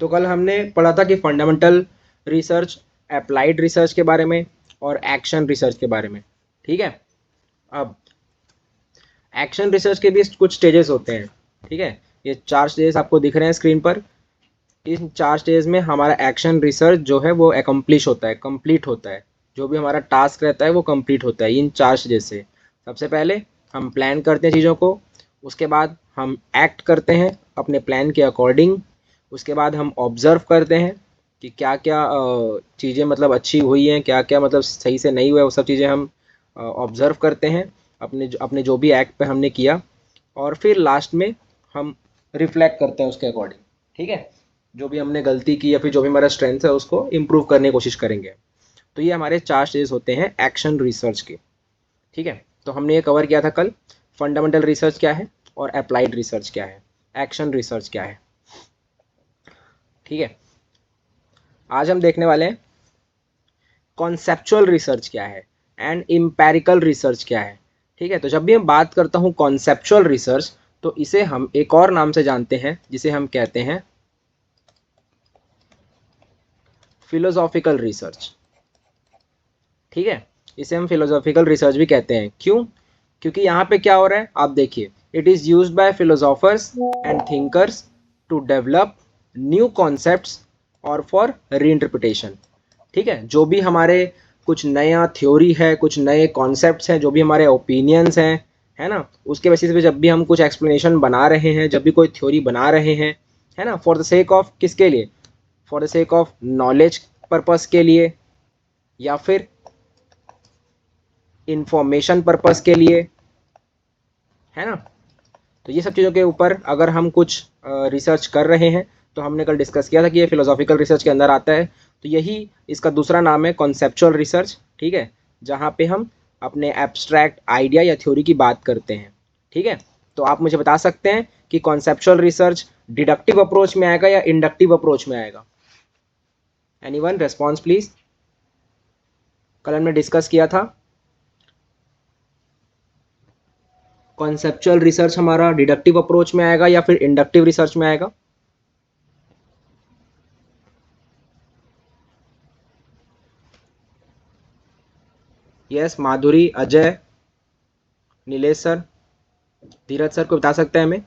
तो कल हमने पढ़ा था कि फंडामेंटल रिसर्च, अप्लाइड रिसर्च के बारे में और एक्शन रिसर्च के बारे में। ठीक है, अब एक्शन रिसर्च के भी कुछ स्टेजेस होते हैं। ठीक है, ये 4 स्टेजेस आपको दिख रहे हैं स्क्रीन पर। इन 4 स्टेज में हमारा एक्शन रिसर्च जो है वो एकम्प्लिश होता है, कंप्लीट होता है। जो भी हमारा टास्क रहता है वो कंप्लीट होता है इन 4 स्टेज से। सबसे पहले हम प्लान करते हैं चीज़ों को, उसके बाद हम एक्ट करते हैं अपने प्लान के अकॉर्डिंग, उसके बाद हम ऑब्ज़र्व करते हैं कि क्या क्या चीज़ें मतलब अच्छी हुई हैं, क्या क्या मतलब सही से नहीं हुआ है, वो सब चीज़ें हम ऑब्ज़र्व करते हैं अपने जो भी एक्ट पे हमने किया। और फिर लास्ट में हम रिफ्लेक्ट करते हैं उसके अकॉर्डिंग। ठीक है, जो भी हमने गलती की या फिर जो भी हमारा स्ट्रेंथ है उसको इम्प्रूव करने की कोशिश करेंगे। तो ये हमारे 4 स्टेज होते हैं एक्शन रिसर्च के। ठीक है, तो हमने ये कवर किया था कल, फंडामेंटल रिसर्च क्या है और अप्लाइड रिसर्च क्या है, एक्शन रिसर्च क्या है। ठीक है, आज हम देखने वाले हैं कॉन्सेप्चुअल रिसर्च क्या है एंड एम्पिरिकल रिसर्च क्या है। ठीक है, तो जब भी हम बात करता हूँ कॉन्सेप्चुअल रिसर्च, तो इसे हम एक और नाम से जानते हैं जिसे हम कहते हैं फिलोसॉफिकल रिसर्च। ठीक है, इसे हम फिलोसॉफिकल रिसर्च भी कहते हैं। क्यों? क्योंकि यहाँ पे क्या हो रहा है आप देखिए, it is used by philosophers and thinkers to develop new concepts और फॉर रीइंटरप्रिटेशन। ठीक है, जो भी हमारे कुछ नया थ्योरी है, कुछ नए कॉन्सेप्ट्स हैं, जो भी हमारे ओपिनियंस हैं, है ना, उसके बेसिस पे जब भी हम कुछ एक्सप्लेनेशन बना रहे हैं, जब भी कोई थ्योरी बना रहे हैं, है ना, फॉर द सेक ऑफ किसके लिए, for the sake of knowledge purpose के लिए या फिर इंफॉर्मेशन पर्पस के लिए, है ना। तो ये सब चीज़ों के ऊपर अगर हम कुछ रिसर्च कर रहे हैं, तो हमने कल डिस्कस किया था कि ये फिलोसॉफिकल रिसर्च के अंदर आता है। तो यही इसका दूसरा नाम है कॉन्सेप्चुअल रिसर्च। ठीक है, जहाँ पे हम अपने एब्स्ट्रैक्ट आइडिया या थ्योरी की बात करते हैं। ठीक है, तो आप मुझे बता सकते हैं कि कॉन्सेप्चुअल रिसर्च डिडक्टिव अप्रोच में आएगा या इंडक्टिव अप्रोच में आएगा? Anyone response please. कल हमने डिस्कस किया था कॉन्सेप्चुअल रिसर्च हमारा डिडक्टिव अप्रोच में आएगा या फिर इंडक्टिव रिसर्च में आएगा? यस, माधुरी, अजय, नीलेश सर, धीरज सर को बता सकते हैं हमें।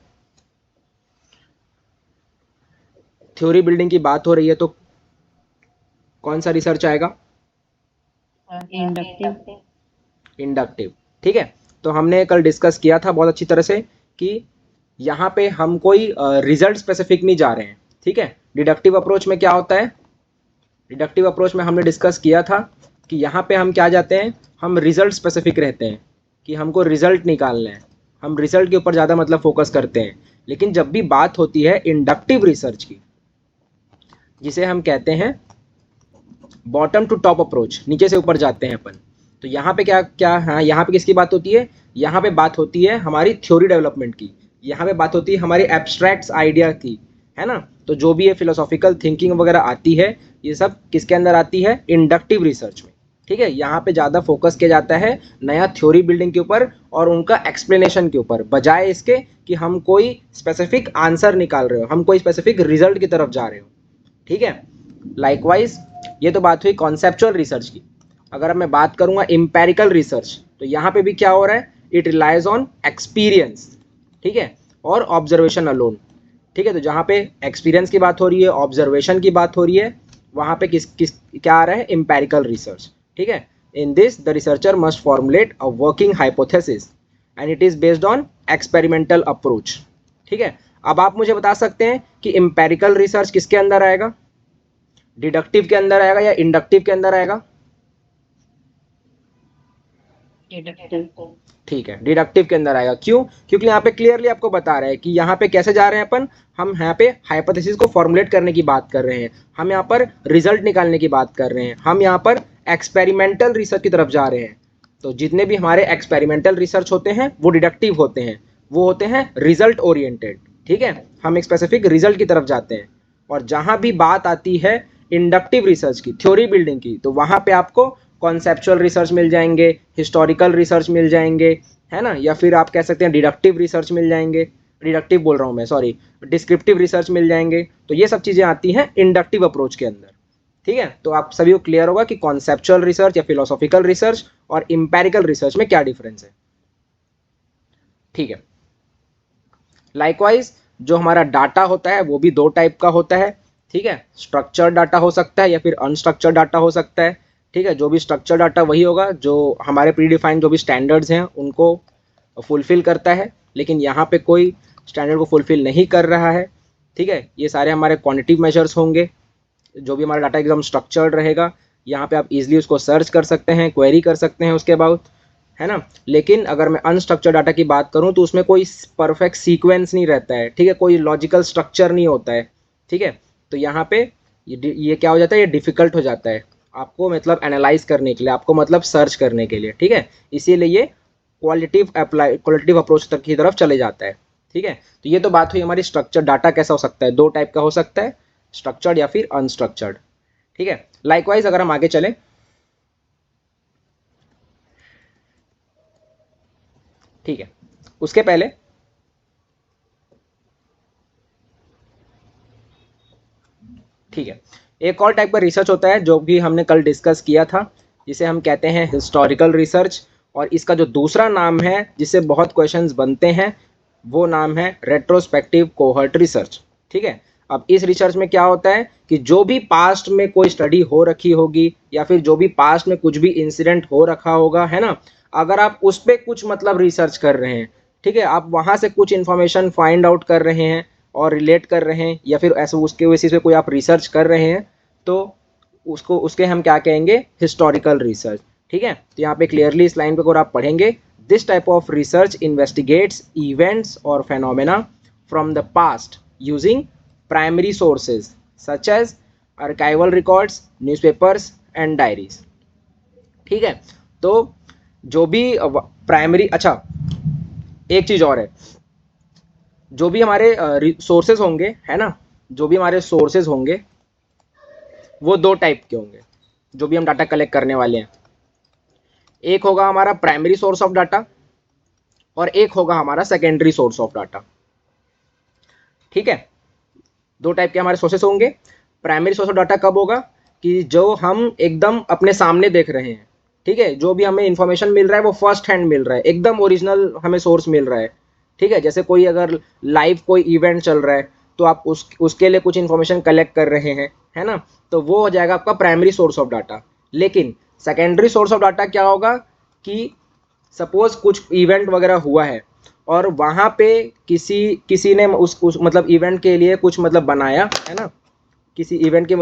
थ्योरी बिल्डिंग की बात हो रही है तो कौन सा रिसर्च आएगा? इंडक्टिव। इंडक्टिव। ठीक है, तो हमने कल डिस्कस किया था बहुत अच्छी तरह से कि यहाँ पे हम कोई रिजल्ट स्पेसिफिक नहीं जा रहे हैं। ठीक है, डिडक्टिव अप्रोच में क्या होता है, डिडक्टिव अप्रोच में हमने डिस्कस किया था कि यहाँ पे हम क्या जाते हैं, हम रिजल्ट स्पेसिफिक रहते हैं कि हमको रिजल्ट निकालना है, हम रिजल्ट के ऊपर ज़्यादा मतलब फोकस करते हैं। लेकिन जब भी बात होती है इंडक्टिव रिसर्च की, जिसे हम कहते हैं बॉटम टू टॉप अप्रोच, नीचे से ऊपर जाते हैं अपन, तो यहाँ पे क्या क्या, हाँ, यहाँ पे किसकी बात होती है, यहाँ पे बात होती है हमारी थ्योरी डेवलपमेंट की, यहाँ पे बात होती है हमारी एब्स्ट्रैक्ट्स आइडिया की, है ना। तो जो भी ये फिलोसॉफिकल थिंकिंग वगैरह आती है, ये सब किसके अंदर आती है, इंडक्टिव रिसर्च में। ठीक है, यहाँ पे ज़्यादा फोकस किया जाता है नया थ्योरी बिल्डिंग के ऊपर और उनका एक्सप्लेनेशन के ऊपर, बजाय इसके कि हम कोई स्पेसिफिक आंसर निकाल रहे हो, हम कोई स्पेसिफिक रिजल्ट की तरफ जा रहे हो। ठीक है, लाइकवाइज ये तो बात हुई कॉन्सेप्चुअल रिसर्च की। अगर मैं बात करूंगा एम्पेरिकल रिसर्च, तो यहाँ पे भी क्या हो रहा है, इट रिलाइज ऑन एक्सपीरियंस। ठीक है, और ऑब्जर्वेशन अलोन। ठीक है, तो जहाँ पे एक्सपीरियंस की बात हो रही है, ऑब्जर्वेशन की बात हो रही है, वहाँ पे किस किस क्या आ रहा है, एम्पेरिकल रिसर्च। ठीक है, in this the researcher must formulate a working hypothesis and it is based on experimental approach. ठीक है, अब आप मुझे बता सकते हैं कि एम्पेरिकल रिसर्च किसके अंदर आएगा, डिडक्टिव के अंदर आएगा या इंडक्टिव के अंदर आएगा? डिडक्टिव। ठीक है, डिडक्टिव के अंदर आएगा। क्यों? क्योंकि यहाँ पे क्लियरली आपको बता रहा है कि यहाँ पे कैसे जा रहे हैं अपन, हम यहाँ पे हाइपोथेसिस को फॉर्मुलेट करने की बात कर रहे हैं, हम यहाँ पर रिजल्ट निकालने की बात कर रहे हैं, हम यहाँ पर एक्सपेरिमेंटल रिसर्च की तरफ जा रहे हैं। तो जितने भी हमारे एक्सपेरिमेंटल रिसर्च होते हैं वो डिडक्टिव होते हैं, वो होते हैं रिजल्ट ओरिएंटेड। ठीक है, हम एक स्पेसिफिक रिजल्ट की तरफ जाते हैं। और जहाँ भी बात आती है इंडक्टिव रिसर्च की, थ्योरी बिल्डिंग की, तो वहाँ पे आपको कॉन्सेप्चुअल रिसर्च मिल जाएंगे, हिस्टोरिकल रिसर्च मिल जाएंगे, है ना, या फिर आप कह सकते हैं डिडक्टिव रिसर्च मिल जाएंगे। डिडक्टिव बोल रहा हूँ मैं, सॉरी, डिस्क्रिप्टिव रिसर्च मिल जाएंगे। तो ये सब चीज़ें आती हैं इंडक्टिव अप्रोच के अंदर। ठीक है, तो आप सभी को क्लियर होगा कि कॉन्सेप्चुअल रिसर्च या फिलोसॉफिकल रिसर्च और इंपेरिकल रिसर्च में क्या डिफरेंस है। ठीक है, लाइकवाइज जो हमारा डाटा होता है वो भी दो टाइप का होता है। ठीक है, स्ट्रक्चर्ड डाटा हो सकता है या फिर अनस्ट्रक्चर्ड डाटा हो सकता है। ठीक है, जो भी स्ट्रक्चर्ड डाटा वही होगा जो हमारे प्री डिफाइंड जो भी स्टैंडर्ड्स हैं उनको फुलफिल करता है, लेकिन यहाँ पे कोई स्टैंडर्ड को फुलफिल नहीं कर रहा है। ठीक है, ये सारे हमारे क्वांटिटिव मेजर्स होंगे। जो भी हमारा डाटा एकदम स्ट्रक्चर्ड रहेगा, यहाँ पे आप इजीली उसको सर्च कर सकते हैं, क्वेरी कर सकते हैं उसके अबाउट, है ना। लेकिन अगर मैं अनस्ट्रक्चर्ड डाटा की बात करूँ तो उसमें कोई परफेक्ट सीक्वेंस नहीं रहता है। ठीक है, कोई लॉजिकल स्ट्रक्चर नहीं होता है। ठीक है, तो यहाँ पे ये क्या हो जाता है, ये डिफिकल्ट हो जाता है आपको, मतलब एनालाइज करने के लिए, आपको मतलब सर्च करने के लिए। ठीक है, इसीलिए ये क्वालिटेटिव अप्रोच तक की तरफ चले जाता है। ठीक है, तो ये तो बात हुई हमारी स्ट्रक्चर्ड डाटा कैसा हो सकता है, दो टाइप का हो सकता है, स्ट्रक्चर्ड या फिर अनस्ट्रक्चर्ड। ठीक है, लाइकवाइज अगर हम आगे चलें, ठीक है, उसके पहले ठीक है, एक और टाइप का रिसर्च होता है जो भी हमने कल डिस्कस किया था, जिसे हम कहते हैं हिस्टोरिकल रिसर्च। और इसका जो दूसरा नाम है जिससे बहुत क्वेश्चंस बनते हैं वो नाम है रेट्रोस्पेक्टिव कोहर्ट रिसर्च। ठीक है, अब इस रिसर्च में क्या होता है कि जो भी पास्ट में कोई स्टडी हो रखी होगी या फिर जो भी पास्ट में कुछ भी इंसिडेंट हो रखा होगा, है ना, अगर आप उस पर कुछ मतलब रिसर्च कर रहे हैं, ठीक है, आप वहाँ से कुछ इन्फॉर्मेशन फाइंड आउट कर रहे हैं और रिलेट कर रहे हैं या फिर ऐसे उसके बेसिस पे कोई आप रिसर्च कर रहे हैं, तो उसके हम क्या कहेंगे, हिस्टोरिकल रिसर्च। ठीक है, तो यहाँ पे क्लियरली इस लाइन पे अगर आप पढ़ेंगे, this type of research investigates events और phenomena from the past using primary sources such as archival records, newspapers and diaries. ठीक है, तो जो भी प्राइमरी, अच्छा एक चीज़ और है, जो भी हमारे सोर्सेज होंगे, है ना, जो भी हमारे सोर्सेज होंगे वो दो टाइप के होंगे जो भी हम डाटा कलेक्ट करने वाले हैं। एक होगा हमारा प्राइमरी सोर्स ऑफ डाटा और एक होगा हमारा सेकेंडरी सोर्स ऑफ डाटा। ठीक है, दो टाइप के हमारे सोर्सेस होंगे। प्राइमरी सोर्स ऑफ डाटा कब होगा कि जो हम एकदम अपने सामने देख रहे हैं। ठीक है, जो भी हमें इंफॉर्मेशन मिल रहा है वो फर्स्ट हैंड मिल रहा है, एकदम ओरिजिनल हमें सोर्स मिल रहा है। ठीक है, जैसे कोई अगर लाइव कोई इवेंट चल रहा है तो आप उसके लिए कुछ इन्फॉर्मेशन कलेक्ट कर रहे हैं, है ना, तो वो हो जाएगा आपका प्राइमरी सोर्स ऑफ डाटा। लेकिन सेकेंडरी सोर्स ऑफ डाटा क्या होगा कि सपोज कुछ इवेंट वगैरह हुआ है और वहाँ पे किसी ने उस मतलब इवेंट के लिए कुछ मतलब बनाया, है ना, किसी इवेंट के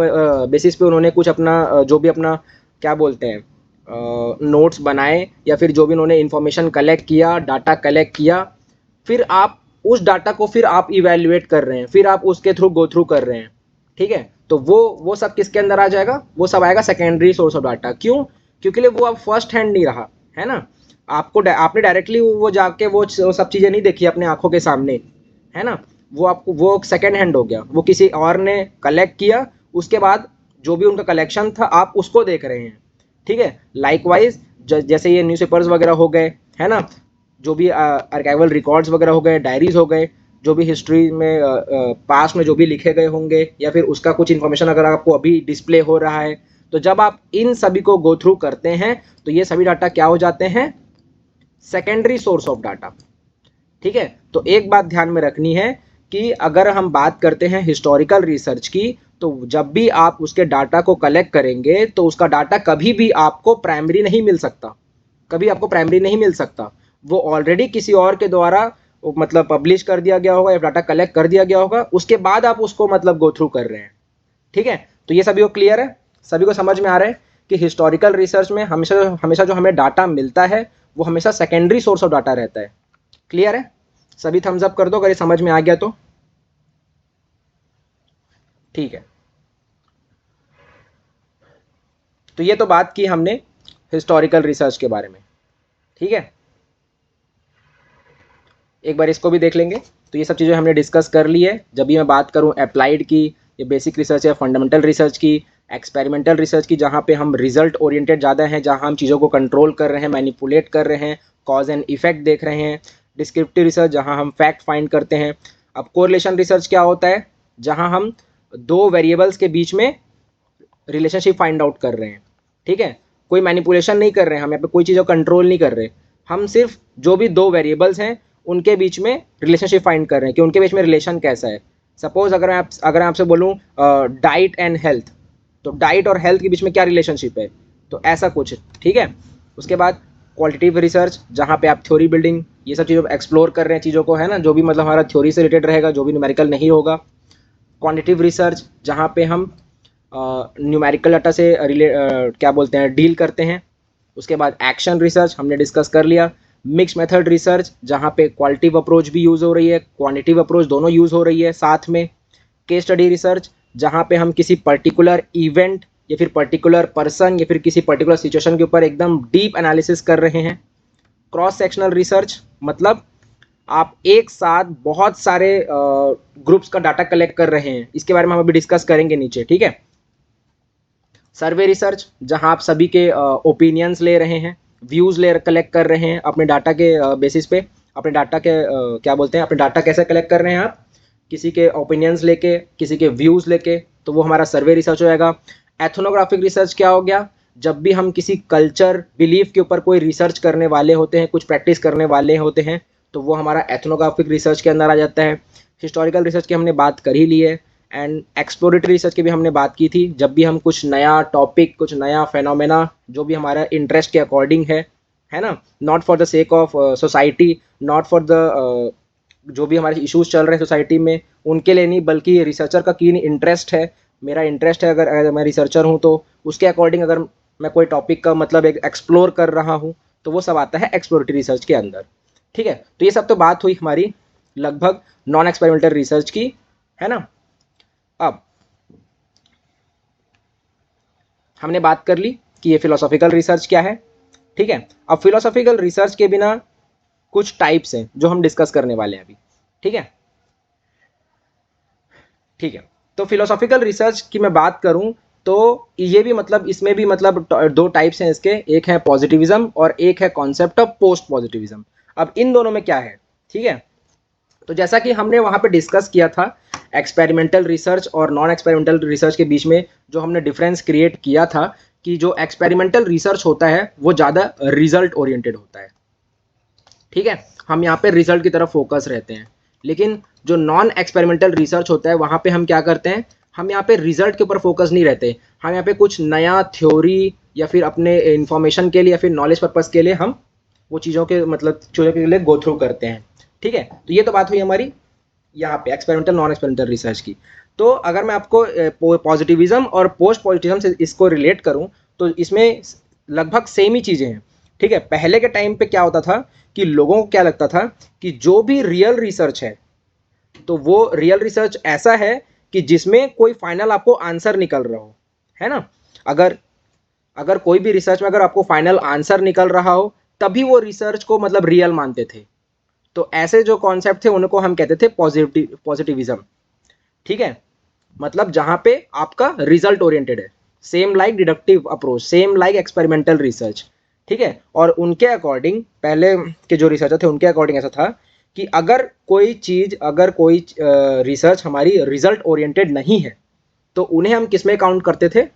बेसिस पे उन्होंने कुछ अपना जो भी अपना क्या बोलते हैं नोट्स बनाए या फिर जो भी उन्होंने इन्फॉर्मेशन कलेक्ट किया, डाटा कलेक्ट किया, फिर आप उस डाटा को फिर आप इवेल्युएट कर रहे हैं, फिर आप उसके थ्रू गो थ्रू कर रहे हैं। ठीक है, तो वो सब किसके अंदर आ जाएगा, वो सब आएगा सेकेंडरी सोर्स ऑफ डाटा। क्यों, क्योंकि वो अब फर्स्ट हैंड नहीं रहा, है ना, आपने डायरेक्टली वो जाके वो सब चीज़ें नहीं देखी अपने आंखों के सामने, है ना, वो आपको वो सेकेंड हैंड हो गया, वो किसी और ने कलेक्ट किया, उसके बाद जो भी उनका कलेक्शन था आप उसको देख रहे हैं। ठीक है, लाइकवाइज जैसे ये न्यूज़पेपर्स वगैरह हो गए, है ना, जो भी आर्काइवल रिकॉर्ड्स वगैरह हो गए, डायरीज हो गए, जो भी हिस्ट्री में पास्ट में जो भी लिखे गए होंगे या फिर उसका कुछ इन्फॉर्मेशन अगर आपको अभी डिस्प्ले हो रहा है, तो जब आप इन सभी को गो थ्रू करते हैं तो ये सभी डाटा क्या हो जाते हैं, सेकेंडरी सोर्स ऑफ डाटा। ठीक है, तो एक बात ध्यान में रखनी है कि अगर हम बात करते हैं हिस्टोरिकल रिसर्च की, तो जब भी आप उसके डाटा को कलेक्ट करेंगे तो उसका डाटा कभी भी आपको प्राइमरी नहीं मिल सकता, कभी आपको प्राइमरी नहीं मिल सकता, वो ऑलरेडी किसी और के द्वारा मतलब पब्लिश कर दिया गया होगा या डाटा कलेक्ट कर दिया गया होगा, उसके बाद आप उसको मतलब गो थ्रू कर रहे हैं। ठीक है, तो ये सभी को क्लियर है, सभी को समझ में आ रहा है कि हिस्टोरिकल रिसर्च में हमेशा हमेशा जो हमें डाटा मिलता है वो हमेशा सेकेंडरी सोर्स ऑफ डाटा रहता है। क्लियर है, सभी थम्स अप कर दो अगर ये समझ में आ गया तो। ठीक है, तो ये तो बात की हमने हिस्टोरिकल रिसर्च के बारे में। ठीक है, एक बार इसको भी देख लेंगे। तो ये सब चीज़ें हमने डिस्कस कर ली है। जब भी मैं बात करूँ अप्लाइड की, ये बेसिक रिसर्च है, फंडामेंटल रिसर्च की, एक्सपेरिमेंटल रिसर्च की, जहाँ पे हम रिजल्ट ओरिएंटेड ज़्यादा हैं, जहाँ हम चीज़ों को कंट्रोल कर रहे हैं, मैनिपुलेट कर रहे हैं, कॉज एंड इफेक्ट देख रहे हैं, डिस्क्रिप्टिव रिसर्च जहाँ हम फैक्ट फाइंड करते हैं। अब कोरिलेशन रिसर्च क्या होता है, जहाँ हम दो वेरिएबल्स के बीच में रिलेशनशिप फाइंड आउट कर रहे हैं, ठीक है, कोई मैनिपुलेशन नहीं कर रहे हैं, हम यहाँ पे कोई चीज़ कंट्रोल नहीं कर रहे, हम सिर्फ जो भी दो वेरिएबल्स हैं उनके बीच में रिलेशनशिप फाइंड कर रहे हैं कि उनके बीच में रिलेशन कैसा है। सपोज अगर मैं आपसे बोलूँ डाइट एंड हेल्थ, तो डाइट और हेल्थ के बीच में क्या रिलेशनशिप है, तो ऐसा कुछ, ठीक है। उसके बाद क्वालिटेटिव रिसर्च जहाँ पे आप थ्योरी बिल्डिंग ये सब चीज़ों एक्सप्लोर कर रहे हैं चीज़ों को, है ना, जो भी मतलब हमारा थ्योरी से रिलेटेड रहेगा, जो भी न्यूमेरिकल नहीं होगा। क्वांटिटेटिव रिसर्च जहाँ पे हम न्यूमेरिकल डाटा से क्या बोलते हैं डील करते हैं। उसके बाद एक्शन रिसर्च हमने डिस्कस कर लिया। मिक्स मेथड रिसर्च जहाँ पे क्वालिटेटिव अप्रोच भी यूज़ हो रही है, क्वांटिटेटिव अप्रोच दोनों यूज़ हो रही है साथ में। केस स्टडी रिसर्च जहाँ पे हम किसी पर्टिकुलर इवेंट या फिर पर्टिकुलर पर्सन या फिर किसी पर्टिकुलर सिचुएशन के ऊपर एकदम डीप एनालिसिस कर रहे हैं। क्रॉस सेक्शनल रिसर्च मतलब आप एक साथ बहुत सारे ग्रुप्स का डाटा कलेक्ट कर रहे हैं, इसके बारे में हम अभी डिस्कस करेंगे नीचे, ठीक है। सर्वे रिसर्च जहां आप सभी के ओपिनियंस ले रहे हैं, व्यूज़ ले कलेक्ट कर रहे हैं अपने डाटा के बेसिस पे। अपने डाटा के क्या बोलते हैं, अपने डाटा कैसे कलेक्ट कर रहे हैं आप, किसी के ओपिनियंस लेके, किसी के व्यूज़ लेके, तो वो हमारा सर्वे रिसर्च हो जाएगा। एथनोग्राफिक रिसर्च क्या हो गया, जब भी हम किसी कल्चर बिलीफ के ऊपर कोई रिसर्च करने वाले होते हैं, कुछ प्रैक्टिस करने वाले होते हैं, तो वो हमारा एथनोग्राफिक रिसर्च के अंदर आ जाता है। हिस्टोरिकल रिसर्च की हमने बात कर ही ली है, एंड एक्सप्लोरेटरी रिसर्च की भी हमने बात की थी, जब भी हम कुछ नया टॉपिक, कुछ नया फेनोमेना जो भी हमारा इंटरेस्ट के अकॉर्डिंग है ना, not for the sake of society, not for the जो भी हमारे इश्यूज चल रहे हैं सोसाइटी में उनके लिए नहीं, बल्कि रिसर्चर का कीन इंटरेस्ट है, मेरा इंटरेस्ट है, अगर मैं रिसर्चर हूँ तो उसके अकॉर्डिंग अगर मैं कोई टॉपिक का मतलब एक एक्सप्लोर कर रहा हूँ, तो वो सब आता है एक्सप्लोरेटरी रिसर्च के अंदर, ठीक है। तो ये सब तो बात हुई हमारी लगभग नॉन एक्सपेरिमेंटल रिसर्च की, है ना। अब हमने बात कर ली कि ये फिलोसॉफिकल रिसर्च क्या है, ठीक है। अब फिलोसॉफिकल रिसर्च के बिना कुछ टाइप्स हैं जो हम डिस्कस करने वाले हैं अभी, ठीक है, ठीक है। तो फिलोसॉफिकल रिसर्च की मैं बात करूं तो ये भी मतलब इसमें भी मतलब दो टाइप्स हैं इसके, एक है पॉजिटिविज्म और एक है कॉन्सेप्ट ऑफ पोस्ट पॉजिटिविज्म। अब इन दोनों में क्या है, ठीक है, तो जैसा कि हमने वहाँ पे डिस्कस किया था एक्सपेरिमेंटल रिसर्च और नॉन एक्सपेरिमेंटल रिसर्च के बीच में जो हमने डिफरेंस क्रिएट किया था कि जो एक्सपेरिमेंटल रिसर्च होता है वो ज़्यादा रिजल्ट ओरिएंटेड होता है, ठीक है, हम यहाँ पे रिजल्ट की तरफ फोकस रहते हैं। लेकिन जो नॉन एक्सपेरिमेंटल रिसर्च होता है वहाँ पे हम क्या करते हैं, हम यहाँ पे रिजल्ट के ऊपर फोकस नहीं रहते, हम यहाँ पे कुछ नया थ्योरी या फिर अपने इंफॉर्मेशन के लिए या फिर नॉलेज पर्पज़ के लिए हम वो चीज़ों के मतलब चीज़ों के लिए गो थ्रू करते हैं, ठीक है। तो ये तो बात हुई हमारी यहाँ पे एक्सपेरिमेंटल नॉन एक्सपेरिमेंटल रिसर्च की। तो अगर मैं आपको पॉजिटिविज्म और पोस्ट पॉजिटिविज्म से इसको रिलेट करूँ तो इसमें लगभग सेम ही चीज़ें हैं, ठीक है। पहले के टाइम पे क्या होता था कि लोगों को क्या लगता था कि जो भी रियल रिसर्च है तो वो रियल रिसर्च ऐसा है कि जिसमें कोई फाइनल आपको आंसर निकल रहा हो, है ना। अगर अगर कोई भी रिसर्च में अगर आपको फाइनल आंसर निकल रहा हो तभी वो रिसर्च को मतलब रियल मानते थे। तो ऐसे जो कॉन्सेप्ट थे उनको हम कहते थे पॉजिटिविज्म, ठीक है, मतलब जहां पे आपका रिजल्ट ओरिएंटेड है, same like deductive approach, same like experimental research, ठीक है। और उनके अकॉर्डिंग पहले के जो रिसर्चर थे उनके अकॉर्डिंग ऐसा था कि अगर कोई रिसर्च हमारी रिजल्ट ओरिएंटेड नहीं है तो उन्हें हम किस में काउंट करते थे,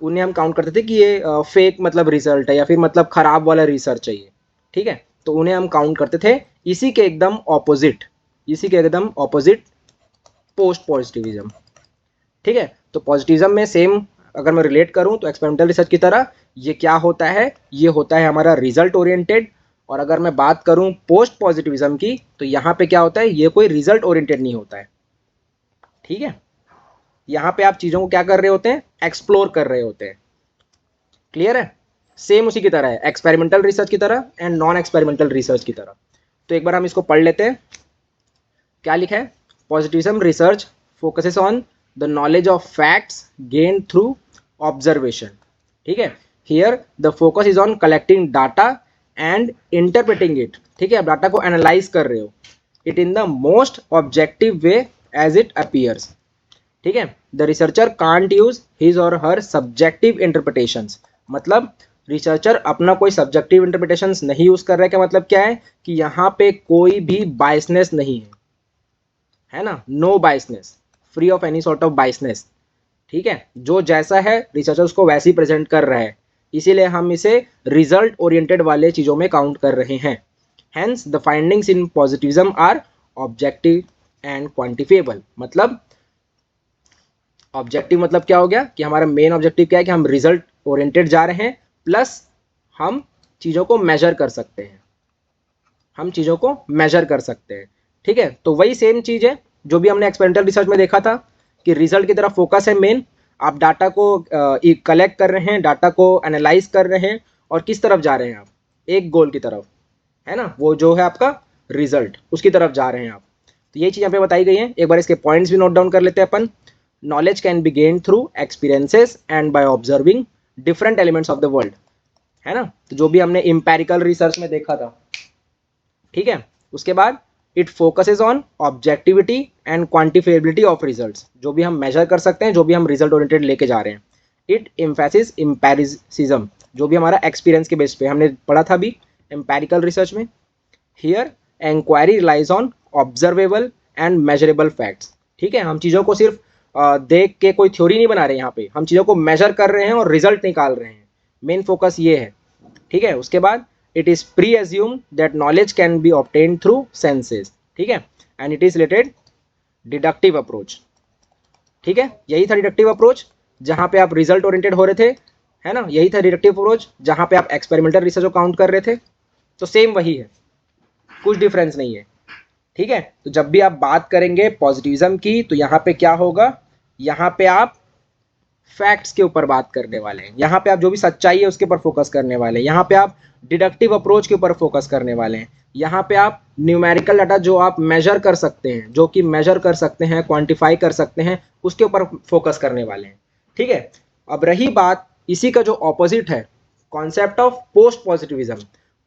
उन्हें हम काउंट करते थे कि ये फेक मतलब रिजल्ट है या फिर मतलब खराब वाला रिसर्च है ये, ठीक है। तो उन्हें हम काउंट करते थे इसी के एकदम ऑपोजिट पोस्ट पॉजिटिविज्म, ठीक है। तो पॉजिटिविज्म में सेम अगर मैं रिलेट करूं तो एक्सपेरिमेंटल रिसर्च की तरह ये क्या होता है, ये होता है हमारा रिजल्ट ओरिएंटेड। और अगर मैं बात करूं पोस्ट पॉजिटिविज्म की तो यहाँ पे क्या होता है, ये कोई रिजल्ट ओरिएंटेड नहीं होता है, ठीक है। यहाँ पे आप चीज़ों को क्या कर रहे होते हैं, एक्सप्लोर कर रहे होते हैं, क्लियर है। सेम उसी की तरह है, एक्सपेरिमेंटल रिसर्च की तरह एंड नॉन एक्सपेरिमेंटल रिसर्च की तरह। तो एक बार हम इसको पढ़ लेते हैं, क्या लिखा है, positivism research focuses on the knowledge of facts gained through observation, ठीक है। Here the focus is on collecting data and interpreting it, ठीक है। आप डाटा को एनालाइज कर रहे हो, it in the most objective way as it appears, ठीक है। The researcher can't use his और हर सब्जेक्टिव इंटरप्रिटेशंस, मतलब रिसर्चर अपना कोई सब्जेक्टिव इंटरप्रिटेशंस नहीं यूज कर रहा है। क्या मतलब क्या है कि यहाँ पे कोई भी बायसनेस नहीं है ना, no biasness, free of any sort of biasness. ठीक है, जो जैसा है रिसर्चर उसको वैसे ही प्रेजेंट कर रहा है, इसीलिए हम इसे रिजल्ट ओरिएंटेड वाले चीजों में काउंट कर रहे हैं। Hence the findings in positivism are objective and quantifiable. मतलब ऑब्जेक्टिव मतलब क्या हो गया कि हमारा मेन ऑब्जेक्टिव क्या है कि हम रिजल्ट ओरिएंटेड जा रहे हैं, प्लस हम चीज़ों को मेजर कर सकते हैं, हम चीज़ों को मेजर कर सकते हैं। ठीक है, तो वही सेम चीज़ है जो भी हमने एक्सपेरिमेंटल रिसर्च में देखा था कि रिजल्ट की तरफ फोकस है मेन। आप डाटा को कलेक्ट कर रहे हैं, डाटा को एनालाइज कर रहे हैं, और किस तरफ जा रहे हैं आप, एक गोल की तरफ, है ना, वो जो है आपका रिजल्ट, उसकी तरफ जा रहे हैं आप। तो ये चीज़ यहाँ पे बताई गई है। एक बार इसके पॉइंट्स भी नोट डाउन कर लेते हैं अपन। Knowledge can be gain through experiences and by observing different elements of the world, है ना, तो जो भी हमने इम्पेरिकल रिसर्च में देखा था। ठीक है, उसके बाद it focuses on objectivity and quantifiability of results, जो भी हम मेजर कर सकते हैं, जो भी हम रिजल्ट ओरिएंटेड लेके जा रहे हैं। इट एम्फेसिस एम्पेरिसिज्म, जो भी हमारा एक्सपीरियंस के बेस पे हमने पढ़ा था अभी एम्पेरिकल रिसर्च में। Here inquiry relies on observable and measurable facts. ठीक है, हम चीज़ों को सिर्फ देख के कोई थ्योरी नहीं बना रहे, यहाँ पे हम चीज़ों को मेजर कर रहे हैं और रिजल्ट निकाल रहे हैं। मेन फोकस ये है। ठीक है, उसके बाद it is pre assume that knowledge can B obtained through senses. ठीक है, and it is related deductive approach. ठीक है, यही था डिडक्टिव अप्रोच जहाँ पे आप रिजल्ट ओरिएंटेड हो रहे थे, है ना, यही था डिडक्टिव अप्रोच जहाँ पे आप एक्सपेरिमेंटल रिसर्च को काउंट कर रहे थे। तो सेम वही है, कुछ डिफरेंस नहीं है। ठीक है, तो जब भी आप बात करेंगे पॉजिटिविज्म की तो यहाँ पे क्या होगा, यहाँ पे आप फैक्ट्स के ऊपर बात करने वाले हैं, यहाँ पे आप जो भी सच्चाई है उसके ऊपर फोकस करने वाले हैं, यहाँ पे आप डिडक्टिव अप्रोच के ऊपर फोकस करने वाले हैं, यहाँ पे आप न्यूमेरिकल डाटा जो आप मेजर कर सकते हैं, जो कि मेजर कर सकते हैं, क्वांटिफाई कर सकते हैं, उसके ऊपर फोकस करने वाले हैं। ठीक है, अब रही बात इसी का जो ऑपोजिट है, कॉन्सेप्ट ऑफ पोस्ट पॉजिटिविज्म,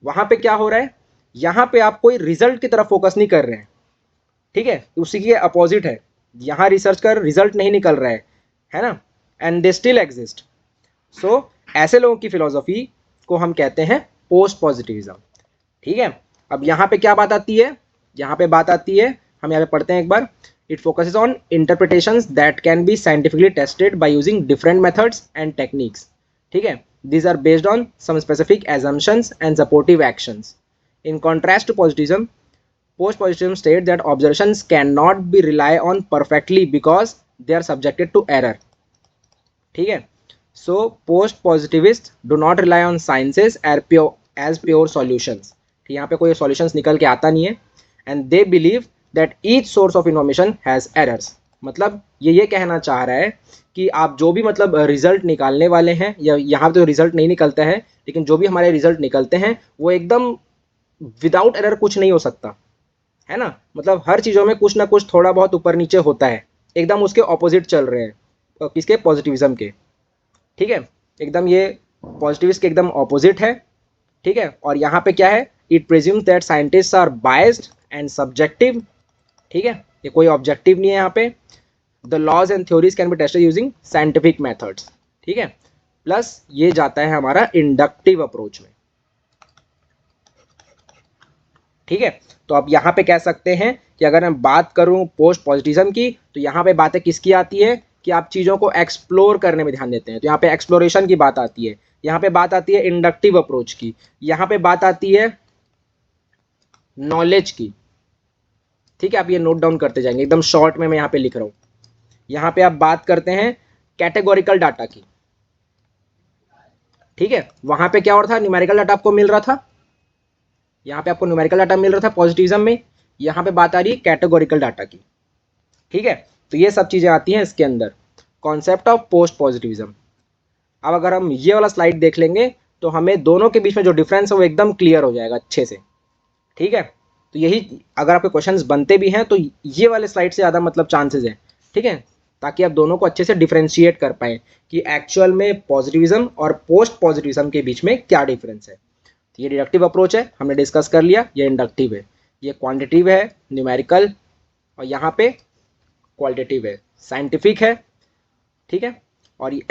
वहाँ पे क्या हो रहा है, यहाँ पे आप कोई रिजल्ट की तरफ फोकस नहीं कर रहे हैं। ठीक है, उसी के अपोजिट है, यहाँ रिसर्च कर रिजल्ट नहीं निकल रहा है ना, एंड दे स्टिल एग्जिस्ट। सो ऐसे लोगों की फिलोसफी को हम कहते हैं पोस्ट पॉजिटिविज्म। ठीक है, अब यहाँ पे क्या बात आती है, यहाँ पे बात आती है, हम यहाँ पे पढ़ते हैं एक बार। It focuses on interpretations that can be scientifically tested by using different methods and techniques. ठीक है, these are based on some specific assumptions and supportive actions. In contrast to positivism, post-positivism states that observations cannot be rely on perfectly because they are subjected to error. ठीक है, so post-positivists do not rely on sciences as pure solutions. ठीक, यहाँ पे कोई solutions निकल के आता नहीं है, and they believe that each source of information has errors. मतलब ये कहना चाह रहा है कि आप जो भी मतलब रिजल्ट निकालने वाले हैं, या यहाँ तो रिजल्ट नहीं निकलता है, लेकिन जो भी हमारे रिजल्ट निकलते हैं वो एकदम विदाउट एरर कुछ नहीं हो सकता, है ना, मतलब हर चीज़ों में कुछ ना कुछ थोड़ा बहुत ऊपर नीचे होता है, एकदम उसके ऑपोजिट चल रहे हैं, किसके, पॉजिटिविज्म के। ठीक है, एकदम ये पॉजिटिविस्ट के एकदम ऑपोजिट है। ठीक है, और यहाँ पे क्या है, it presumes that scientists are biased and subjective. ठीक है, ये कोई ऑब्जेक्टिव नहीं है यहाँ पे। The laws and theories can be tested using scientific methods. ठीक है, प्लस ये जाता है हमारा इंडक्टिव अप्रोच में। ठीक है, तो अब यहाँ पे कह सकते हैं कि अगर मैं बात करूँ पोस्ट पॉजिटिविज्म की, तो यहाँ पे बातें किसकी आती है कि आप चीज़ों को एक्सप्लोर करने में ध्यान देते हैं, तो यहाँ पे एक्सप्लोरेशन की बात आती है, यहाँ पे बात आती है इंडक्टिव अप्रोच की, यहाँ पे बात आती है नॉलेज की। ठीक है, आप ये नोट डाउन करते जाएंगे, एकदम शॉर्ट में मैं यहाँ पे लिख रहा हूँ। यहाँ पे आप बात करते हैं कैटेगोरिकल डाटा की। ठीक है, वहां पे क्या हो रहा था, न्यूमेरिकल डाटा आपको मिल रहा था, यहाँ पे आपको न्यूमेरिकल डाटा मिल रहा था पॉजिटिविज्म में, यहाँ पे बात आ रही है कैटेगोरिकल डाटा की। ठीक है, तो ये सब चीजें आती हैं इसके अंदर, कॉन्सेप्ट ऑफ पोस्ट पॉजिटिविज्म। अब अगर हम ये वाला स्लाइड देख लेंगे तो हमें दोनों के बीच में जो डिफरेंस है वो एकदम क्लियर हो जाएगा अच्छे से। ठीक है, तो यही अगर आपके क्वेश्चंस बनते भी हैं तो ये वाले स्लाइड से ज़्यादा मतलब चांसेस हैं। ठीक है, ताकि आप दोनों को अच्छे से डिफ्रेंशिएट कर पाएँ कि एक्चुअल में पॉजिटिविज्म और पोस्ट पॉजिटिविज्म के बीच में क्या डिफरेंस है। तो ये डिडक्टिव अप्रोच है, हमने डिस्कस कर लिया, ये इंडक्टिव है, ये क्वांटिटिव है, न्यूमेरिकल, और यहाँ पे क्वालिटेटिव है, साइंटिफिक है। ठीक है, और ये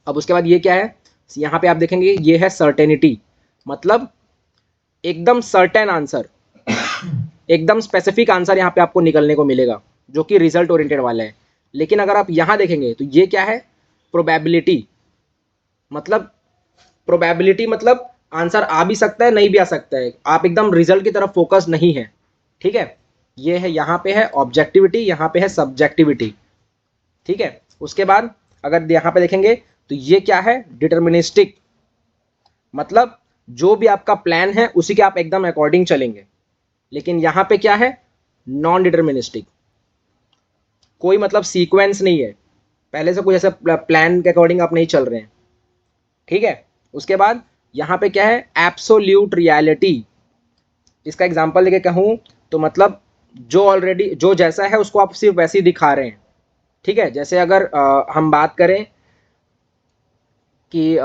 अब उसके बाद ये क्या है, यहाँ पे आप देखेंगे ये है सर्टेनिटी, मतलब एकदम सर्टेन आंसर, एकदम स्पेसिफिक आंसर यहाँ पे आपको निकलने को मिलेगा जो कि रिजल्ट ओरिएंटेड वाला है। लेकिन अगर आप यहाँ देखेंगे तो ये क्या है, प्रोबेबिलिटी, मतलब प्रोबेबिलिटी मतलब आंसर आ भी सकता है नहीं भी आ सकता है, आप एकदम रिजल्ट की तरफ फोकस नहीं है, ठीक है। ये है, यहाँ पे है ऑब्जेक्टिविटी, यहाँ पे है सब्जेक्टिविटी, ठीक है। उसके बाद अगर यहाँ पे देखेंगे तो ये क्या है, डिटर्मिनिस्टिक, मतलब जो भी आपका प्लान है उसी के आप एकदम अकॉर्डिंग चलेंगे। लेकिन यहाँ पे क्या है, नॉन डिटर्मिनिस्टिक, कोई मतलब सीक्वेंस नहीं है, पहले से कुछ ऐसा प्लान के अकॉर्डिंग आप नहीं चल रहे हैं, ठीक है। उसके बाद यहाँ पे क्या है, एब्सोल्यूट रियलिटी। इसका एग्जांपल देके कहूँ तो मतलब जो ऑलरेडी जो जैसा है उसको आप सिर्फ वैसे ही दिखा रहे हैं, ठीक है। जैसे अगर हम बात करें कि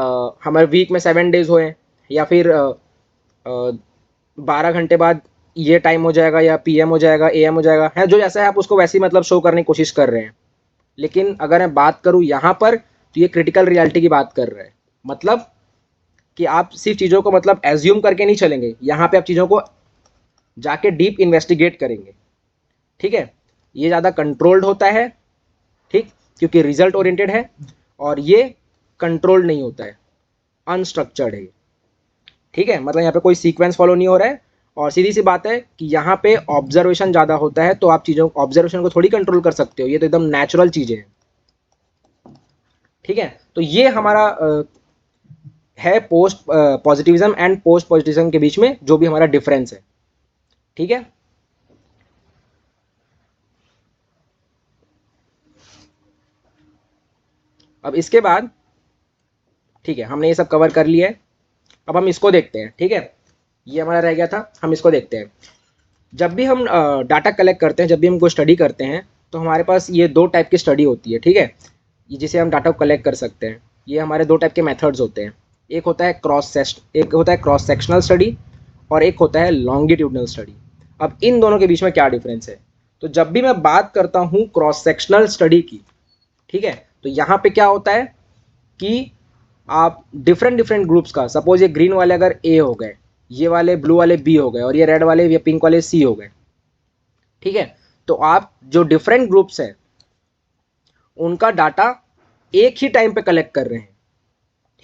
हमारे वीक में 7 डेज हुए या फिर 12 घंटे बाद ये टाइम हो जाएगा या पीएम हो जाएगा, एएम हो जाएगा, है जो जैसा है आप उसको वैसे ही मतलब शो करने की कोशिश कर रहे हैं। लेकिन अगर मैं बात करूँ यहाँ पर तो ये क्रिटिकल रियलिटी की बात कर रहे हैं, मतलब कि आप सिर्फ चीज़ों को मतलब एज्यूम करके नहीं चलेंगे, यहाँ पे आप चीज़ों को जाके डीप इन्वेस्टिगेट करेंगे, ठीक है। ये ज़्यादा कंट्रोल्ड होता है, ठीक, क्योंकि रिजल्ट ओरिएंटेड है, और ये कंट्रोल्ड नहीं होता है, अनस्ट्रक्चर्ड है, ठीक है। मतलब यहाँ पे कोई सीक्वेंस फॉलो नहीं हो रहा है, और सीधी सी बात है कि यहाँ पे ऑब्जर्वेशन ज़्यादा होता है, तो आप चीज़ों ऑब्जर्वेशन को थोड़ी कंट्रोल कर सकते हो, ये तो एकदम नेचुरल चीज़ें हैं, ठीक है। तो ये हमारा है post positivism and post positivism के बीच में जो भी हमारा डिफरेंस है, ठीक है। अब इसके बाद, ठीक है, हमने ये सब कवर कर लिया है, अब हम इसको देखते हैं, ठीक है। ये हमारा रह गया था, हम इसको देखते हैं। जब भी हम डाटा कलेक्ट करते हैं, जब भी हम कोई स्टडी करते हैं, तो हमारे पास ये 2 टाइप की स्टडी होती है, ठीक है, ये जिसे हम डाटा को कलेक्ट कर सकते हैं। ये हमारे 2 टाइप के मेथड्स होते हैं, एक होता है क्रॉस सेक्शनल स्टडी और एक होता है लॉन्गिट्यूडनल स्टडी। अब इन दोनों के बीच में क्या डिफरेंस है, तो जब भी मैं बात करता हूँ क्रॉस सेक्शनल स्टडी की, ठीक है, तो यहाँ पे क्या होता है कि आप डिफरेंट ग्रुप्स का, सपोज ये ग्रीन वाले अगर ए हो गए, ये वाले ब्लू वाले बी हो गए, और ये रेड वाले या पिंक वाले सी हो गए, ठीक है। तो आप जो डिफरेंट ग्रुप्स है उनका डाटा एक ही टाइम पे कलेक्ट कर रहे हैं,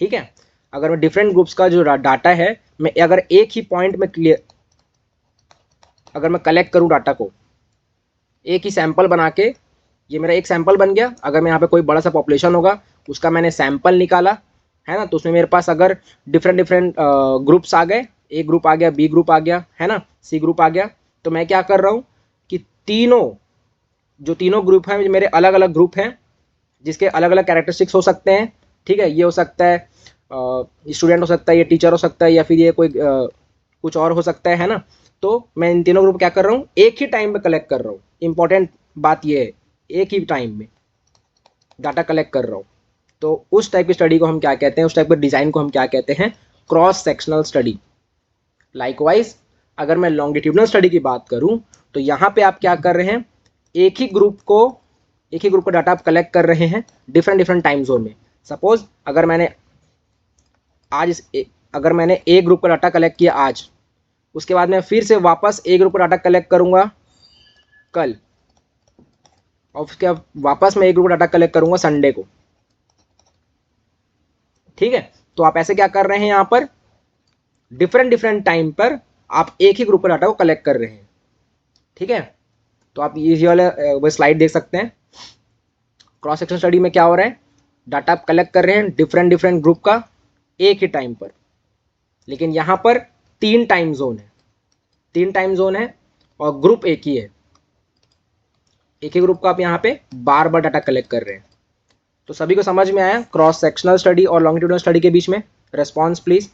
ठीक है। अगर मैं डिफरेंट ग्रुप्स का जो डाटा है, मैं अगर एक ही पॉइंट में अगर मैं कलेक्ट करूं डाटा को, एक ही सैंपल बना के, ये मेरा एक सैंपल बन गया। अगर मैं यहाँ पे कोई बड़ा सा पॉपुलेशन होगा, उसका मैंने सैंपल निकाला, है ना, तो उसमें मेरे पास अगर डिफरेंट ग्रुप्स आ गए, ए ग्रुप आ गया, बी ग्रुप आ गया, है ना, सी ग्रुप आ गया, तो मैं क्या कर रहा हूँ कि तीनों ग्रुप हैं मेरे अलग अलग ग्रुप हैं, जिसके अलग अलग कैरेक्टरिस्टिक्स हो सकते हैं, ठीक है। ये हो सकता है स्टूडेंट हो सकता है, ये टीचर हो सकता है, या फिर ये कोई कुछ और हो सकता है ना। तो मैं इन तीनों ग्रुप क्या कर रहा हूँ, एक ही टाइम में कलेक्ट कर रहा हूँ। इंपॉर्टेंट बात ये है, एक ही टाइम में डाटा कलेक्ट कर रहा हूँ। तो उस टाइप की स्टडी को हम क्या कहते हैं, उस टाइप के डिज़ाइन को हम क्या कहते हैं, क्रॉस सेक्शनल स्टडी। लाइकवाइज अगर मैं लॉन्गिट्यूडनल स्टडी की बात करूँ, तो यहाँ पे आप क्या कर रहे हैं, एक ही ग्रुप का डाटा आप कलेक्ट कर रहे हैं डिफरेंट टाइम जोन में। सपोज अगर मैंने ए ग्रुप का डाटा कलेक्ट किया आज, उसके बाद मैं फिर से वापस ए ग्रुप का डाटा कलेक्ट करूंगा कल, और उसके बाद वापस मैं ए ग्रुप का डाटा कलेक्ट करूंगा संडे को, ठीक है। तो आप ऐसे क्या कर रहे हैं, यहाँ पर डिफरेंट टाइम पर आप एक ही ग्रुप का डाटा को कलेक्ट कर रहे हैं, ठीक है। तो आप ये वाला स्लाइड देख सकते हैं। क्रॉस सेक्शन स्टडी में क्या हो रहा है, डाटा आप कलेक्ट कर रहे हैं डिफरेंट ग्रुप का एक ही टाइम पर, लेकिन यहाँ पर 3 टाइम जोन है और ग्रुप एक ही है। एक ही ग्रुप का आप यहाँ पे बार बार डाटा कलेक्ट कर रहे हैं। तो सभी को समझ में आया क्रॉस सेक्शनल स्टडी और लॉन्गिट्यूडनल स्टडी के बीच में? रेस्पॉन्स प्लीज,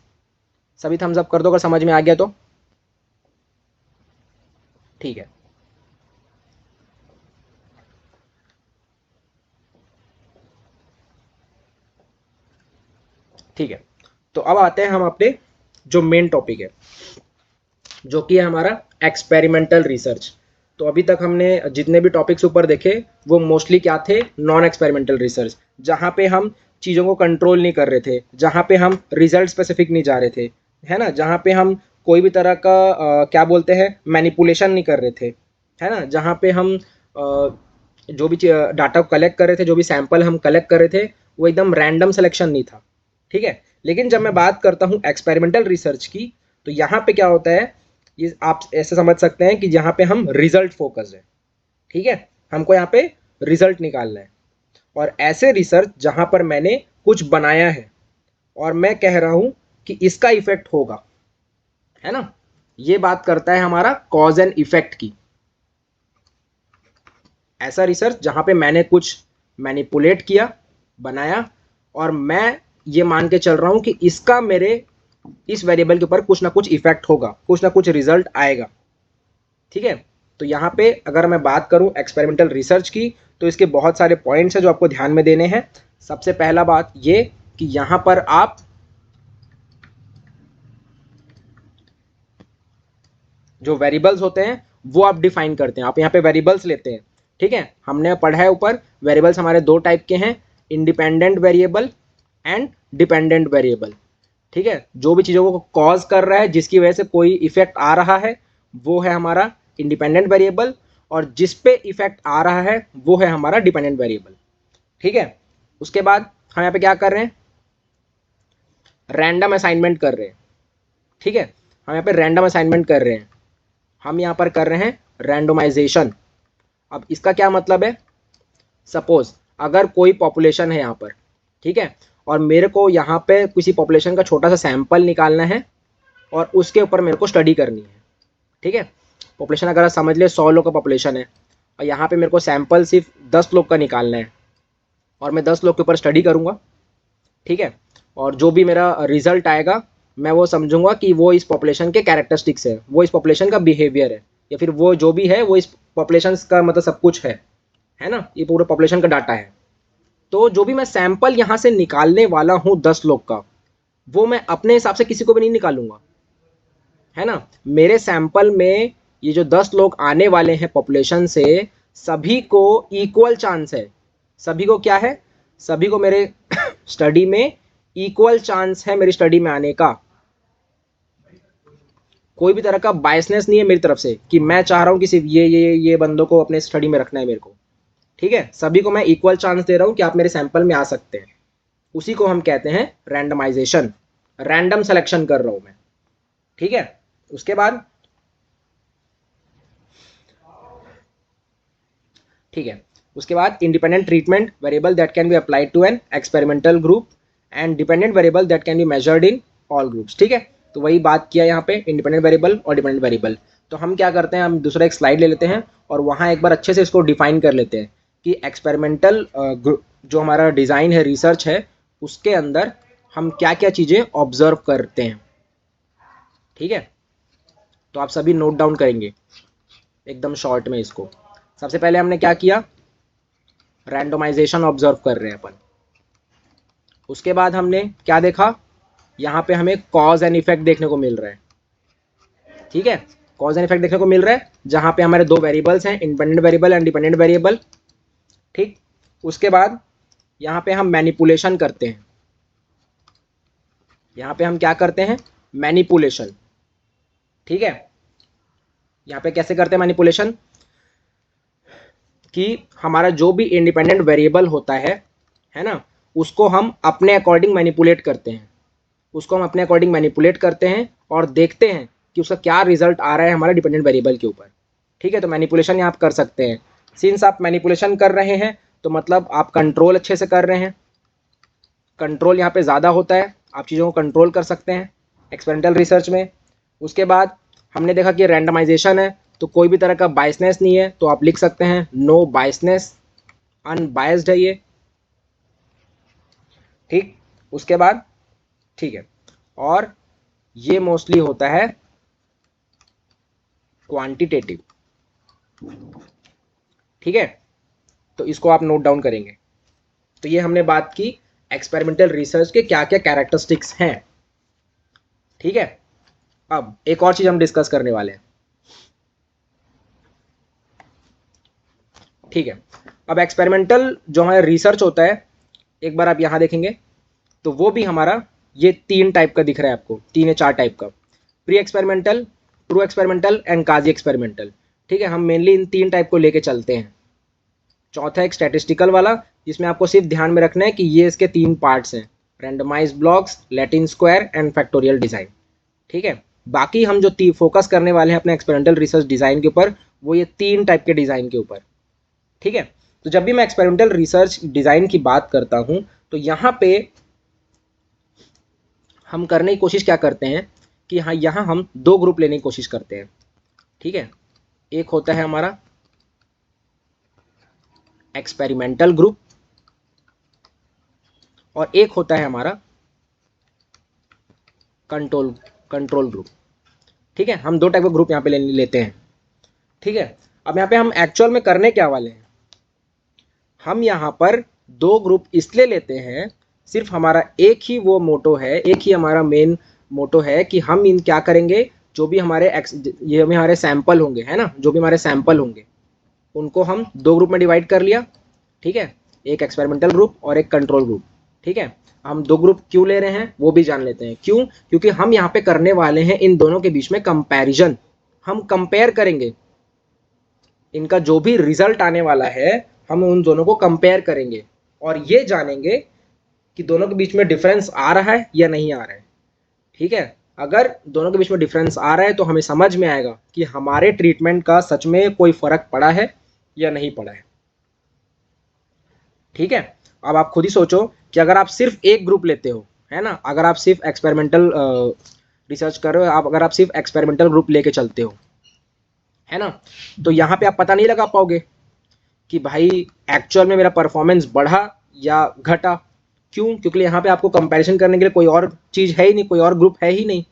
सभी थम्स अप कर दो अगर समझ में आ गया तो। ठीक है, ठीक है। तो अब आते हैं हम अपने जो मेन टॉपिक है, जो कि है हमारा एक्सपेरिमेंटल रिसर्च। तो अभी तक हमने जितने भी टॉपिक्स ऊपर देखे वो मोस्टली क्या थे, नॉन एक्सपेरिमेंटल रिसर्च, जहाँ पे हम चीज़ों को कंट्रोल नहीं कर रहे थे, जहाँ पे हम रिजल्ट स्पेसिफिक नहीं जा रहे थे, है ना, जहाँ पे हम कोई भी तरह का क्या बोलते हैं मैनिपुलेशन नहीं कर रहे थे, है ना, जहाँ पे हम जो भी डाटा कलेक्ट कर रहे थे, जो भी सैंपल हम कलेक्ट कर रहे थे, वो एकदम रैंडम सिलेक्शन नहीं था, ठीक है। लेकिन जब मैं बात करता हूँ एक्सपेरिमेंटल रिसर्च की, तो यहाँ पे क्या होता है, ये आप ऐसे समझ सकते हैं कि यहाँ पे हम रिजल्ट फोकस है, ठीक है, हमको यहाँ पे रिजल्ट निकालना है। और ऐसे रिसर्च जहाँ पर मैंने कुछ बनाया है और मैं कह रहा हूँ कि इसका इफेक्ट होगा, है ना, ये बात करता है हमारा कॉज एंड इफेक्ट की। ऐसा रिसर्च जहाँ पे मैंने कुछ मैनिपुलेट किया, बनाया, और मैं ये मान के चल रहा हूँ कि इसका मेरे इस वेरिएबल के ऊपर कुछ ना कुछ इफेक्ट होगा, कुछ ना कुछ रिजल्ट आएगा, ठीक है। तो यहाँ पे अगर मैं बात करूँ एक्सपेरिमेंटल रिसर्च की, तो इसके बहुत सारे पॉइंट्स हैं जो आपको ध्यान में देने हैं। सबसे पहला बात ये कि यहाँ पर आप जो वेरिएबल्स होते हैं वो आप डिफाइन करते हैं, आप यहाँ पे वेरिएबल्स लेते हैं, ठीक है। हमने पढ़ा है ऊपर, वेरिएबल्स हमारे दो टाइप के हैं, independent variable and dependent variable, ठीक है। जो भी चीज़ों को कॉज कर रहा है, जिसकी वजह से कोई इफेक्ट आ रहा है, वो है हमारा इंडिपेंडेंट वेरिएबल, और जिस पे इफेक्ट आ रहा है वो है हमारा डिपेंडेंट वेरिएबल, ठीक है। उसके बाद हम यहाँ पे क्या कर रहे हैं, रैंडम असाइनमेंट कर रहे हैं, ठीक है। हम यहाँ पे रैंडम असाइनमेंट कर रहे हैं, हम यहाँ पर कर रहे हैं रैंडोमाइजेशन। अब इसका क्या मतलब है, सपोज अगर कोई पॉपुलेशन है यहाँ पर, ठीक है, और मेरे को यहाँ पे किसी पॉपुलेशन का छोटा सा सैंपल निकालना है और उसके ऊपर मेरे को स्टडी करनी है, ठीक है। पॉपुलेशन अगर आप समझ ले 100 लोग का पॉपुलेशन है, और यहाँ पे मेरे को सैंपल सिर्फ 10 लोग का निकालना है, और मैं 10 लोग के ऊपर स्टडी करूँगा, ठीक है। और जो भी मेरा रिजल्ट आएगा, मैं वो समझूंगा कि वो इस पॉपुलेशन के कैरेक्टरिस्टिक्स है, वो इस पॉपुलेशन का बिहेवियर है, या फिर वो जो भी है वो इस पॉपुलेशन का मतलब सब कुछ है ना, ये पूरे पॉपुलेशन का डाटा है। तो जो भी मैं सैंपल यहाँ से निकालने वाला हूँ 10 लोग का, वो मैं अपने हिसाब से किसी को भी नहीं निकालूंगा, है ना। मेरे सैंपल में ये जो 10 लोग आने वाले हैं पॉपुलेशन से, सभी को इक्वल चांस है, सभी को क्या है, सभी को मेरे स्टडी में इक्वल चांस है मेरी स्टडी में आने का। कोई भी तरह का बायसनेस नहीं है मेरी तरफ से कि मैं चाह रहा हूँ कि सिर्फ ये बंदों को अपने स्टडी में रखना है मेरे को, ठीक है। सभी को मैं इक्वल चांस दे रहा हूँ कि आप मेरे सैंपल में आ सकते हैं। उसी को हम कहते हैं रैंडमाइजेशन, रैंडम सिलेक्शन कर रहा हूँ मैं, ठीक है। उसके बाद ठीक है, उसके बाद independent treatment variable that can be applied to an experimental group and dependent variable that can be measured in all groups, ठीक है। तो वही बात किया यहाँ पे, इंडिपेंडेंट वेरिएबल और डिपेंडेंट वेरिएबल। तो हम क्या करते हैं, हम दूसरा एक स्लाइड ले लेते हैं और वहाँ एक बार अच्छे से इसको डिफाइन कर लेते हैं कि एक्सपेरिमेंटल जो हमारा डिज़ाइन है, रिसर्च है, उसके अंदर हम क्या क्या चीज़ें ऑब्जर्व करते हैं, ठीक है। तो आप सभी नोट डाउन करेंगे एकदम शॉर्ट में इसको। सबसे पहले हमने क्या किया, रैंडोमाइजेशन ऑब्जर्व कर रहे हैं अपन। उसके बाद हमने क्या देखा, यहाँ पे हमें कॉज एंड इफेक्ट देखने को मिल रहा है, ठीक है। कॉज एंड इफेक्ट देखने को मिल रहा है जहाँ पे हमारे दो वेरिएबल्स हैं, independent variable and dependent variable, ठीक। उसके बाद यहाँ पे हम मैनिपुलेशन करते हैं, यहाँ पे हम क्या करते हैं, मैनिपुलेशन, ठीक है। यहाँ पे कैसे करते हैं मैनिपुलेशन, कि हमारा जो भी इंडिपेंडेंट वेरिएबल होता है ना, उसको हम अपने अकॉर्डिंग मैनिपुलेट करते हैं, उसको हम अपने अकॉर्डिंग मैनिपुलेट करते हैं और देखते हैं कि उसका क्या रिजल्ट आ रहा है हमारे डिपेंडेंट वेरिएबल के ऊपर, ठीक है। तो मैनिपुलेशन यहाँ आप कर सकते हैं। सिंस आप मैनिपुलेशन कर रहे हैं तो मतलब आप कंट्रोल अच्छे से कर रहे हैं, कंट्रोल यहाँ पे ज़्यादा होता है, आप चीज़ों को कंट्रोल कर सकते हैं एक्सपेरिमेंटल रिसर्च में। उसके बाद हमने देखा कि रैंडमाइजेशन है तो कोई भी तरह का बायसनेस नहीं है, तो आप लिख सकते हैं नो बायसनेस, अनबायस्ड है ये, ठीक। उसके बाद ठीक है, और ये मोस्टली होता है क्वांटिटेटिव, ठीक है। तो इसको आप नोट डाउन करेंगे। तो ये हमने बात की एक्सपेरिमेंटल रिसर्च के क्या क्या कैरेक्टरिस्टिक्स हैं, ठीक है। अब एक और चीज हम डिस्कस करने वाले हैं, ठीक है। अब एक्सपेरिमेंटल जो हमारा रिसर्च होता है, एक बार आप यहाँ देखेंगे तो वो भी हमारा ये 3 टाइप का दिख रहा है आपको, 3 या 4 टाइप का, pre experimental, true experimental and quasi experimental. ठीक है, हम मेनली इन 3 टाइप को लेके चलते हैं। चौथा एक स्टैटिस्टिकल वाला, जिसमें आपको सिर्फ ध्यान में रखना है कि ये इसके 3 पार्ट्स हैं, randomise blocks, Latin square and factorial design. ठीक है, बाकी हम जो फोकस करने वाले हैं अपने एक्सपेरिमेंटल रिसर्च डिज़ाइन के ऊपर, वो ये 3 टाइप के डिज़ाइन के ऊपर। ठीक है, तो जब भी मैं एक्सपेरिमेंटल रिसर्च डिज़ाइन की बात करता हूँ तो यहाँ पे हम करने की कोशिश क्या करते हैं कि हाँ, यहाँ हम 2 ग्रुप लेने की कोशिश करते हैं। ठीक है, एक होता है हमारा एक्सपेरिमेंटल ग्रुप और एक होता है हमारा कंट्रोल ग्रुप। ठीक है, हम 2 टाइप का ग्रुप यहाँ पे लेते हैं। ठीक है, अब यहाँ पे हम एक्चुअल में करने क्या वाले हैं, हम यहाँ पर 2 ग्रुप इसलिए लेते हैं, सिर्फ हमारा एक ही वो मोटो है, एक ही हमारा मेन मोटो है कि हम इन क्या करेंगे, जो भी हमारे ये भी हमारे सैंपल होंगे, है ना, जो भी हमारे सैंपल होंगे उनको हम 2 ग्रुप में डिवाइड कर लिया। ठीक है, एक एक्सपेरिमेंटल ग्रुप और एक कंट्रोल ग्रुप। ठीक है, हम 2 ग्रुप क्यों ले रहे हैं वो भी जान लेते हैं। क्यों? क्योंकि हम यहाँ पे करने वाले हैं इन दोनों के बीच में कंपैरिजन। हम कंपेयर करेंगे, इनका जो भी रिजल्ट आने वाला है हम उन दोनों को कंपेयर करेंगे और ये जानेंगे कि दोनों के बीच में डिफरेंस आ रहा है या नहीं आ रहा है। ठीक है, अगर दोनों के बीच में डिफरेंस आ रहा है तो हमें समझ में आएगा कि हमारे ट्रीटमेंट का सच में कोई फर्क पड़ा है या नहीं पड़ा है। ठीक है, अब आप खुद ही सोचो कि अगर आप सिर्फ एक ग्रुप लेते हो, है ना, अगर आप सिर्फ एक्सपेरिमेंटल रिसर्च कर रहे हो, अगर आप सिर्फ एक्सपेरिमेंटल ग्रुप लेके चलते हो, है ना, तो यहाँ पे आप पता नहीं लगा पाओगे कि भाई एक्चुअल में मेरा परफॉर्मेंस बढ़ा या घटा। क्यों? क्योंकि यहाँ पे आपको कंपैरिजन करने के लिए कोई और चीज़ है ही नहीं, कोई और ग्रुप है ही नहीं।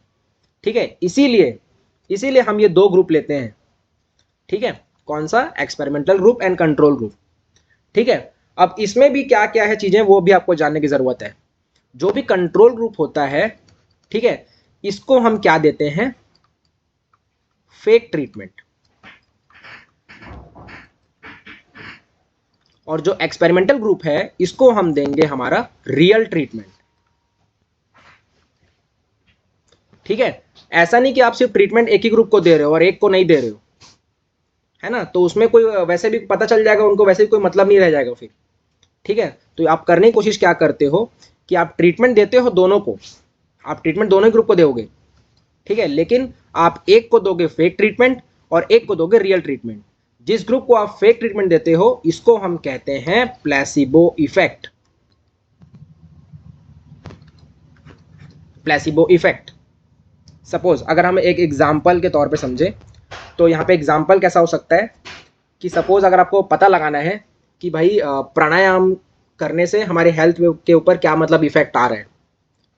ठीक है, इसीलिए हम ये 2 ग्रुप लेते हैं। ठीक है, कौन सा? Experimental group and control group. ठीक है, अब इसमें भी क्या क्या है चीज़ें वो भी आपको जानने की ज़रूरत है। जो भी कंट्रोल ग्रुप होता है, ठीक है, इसको हम क्या देते हैं? Fake treatment. और जो एक्सपेरिमेंटल ग्रुप है इसको हम देंगे हमारा रियल ट्रीटमेंट। ठीक है, ऐसा नहीं कि आप सिर्फ ट्रीटमेंट एक ही ग्रुप को दे रहे हो और एक को नहीं दे रहे हो, है ना, तो उसमें कोई वैसे भी पता चल जाएगा उनको, वैसे भी कोई मतलब नहीं रह जाएगा फिर। ठीक है, तो आप करने की कोशिश क्या करते हो कि आप ट्रीटमेंट देते हो दोनों को, आप ट्रीटमेंट दोनों ही ग्रुप को दोगे। ठीक है, लेकिन आप एक को दोगे फेक ट्रीटमेंट और एक को दोगे रियल ट्रीटमेंट। जिस ग्रुप को आप फेक ट्रीटमेंट देते हो इसको हम कहते हैं placebo effect. Placebo effect, suppose अगर हम एक एग्जाम्पल के तौर पे समझे तो यहाँ पे एग्जाम्पल कैसा हो सकता है कि सपोज अगर आपको पता लगाना है कि भाई प्राणायाम करने से हमारे हेल्थ के ऊपर क्या मतलब इफेक्ट आ रहा है।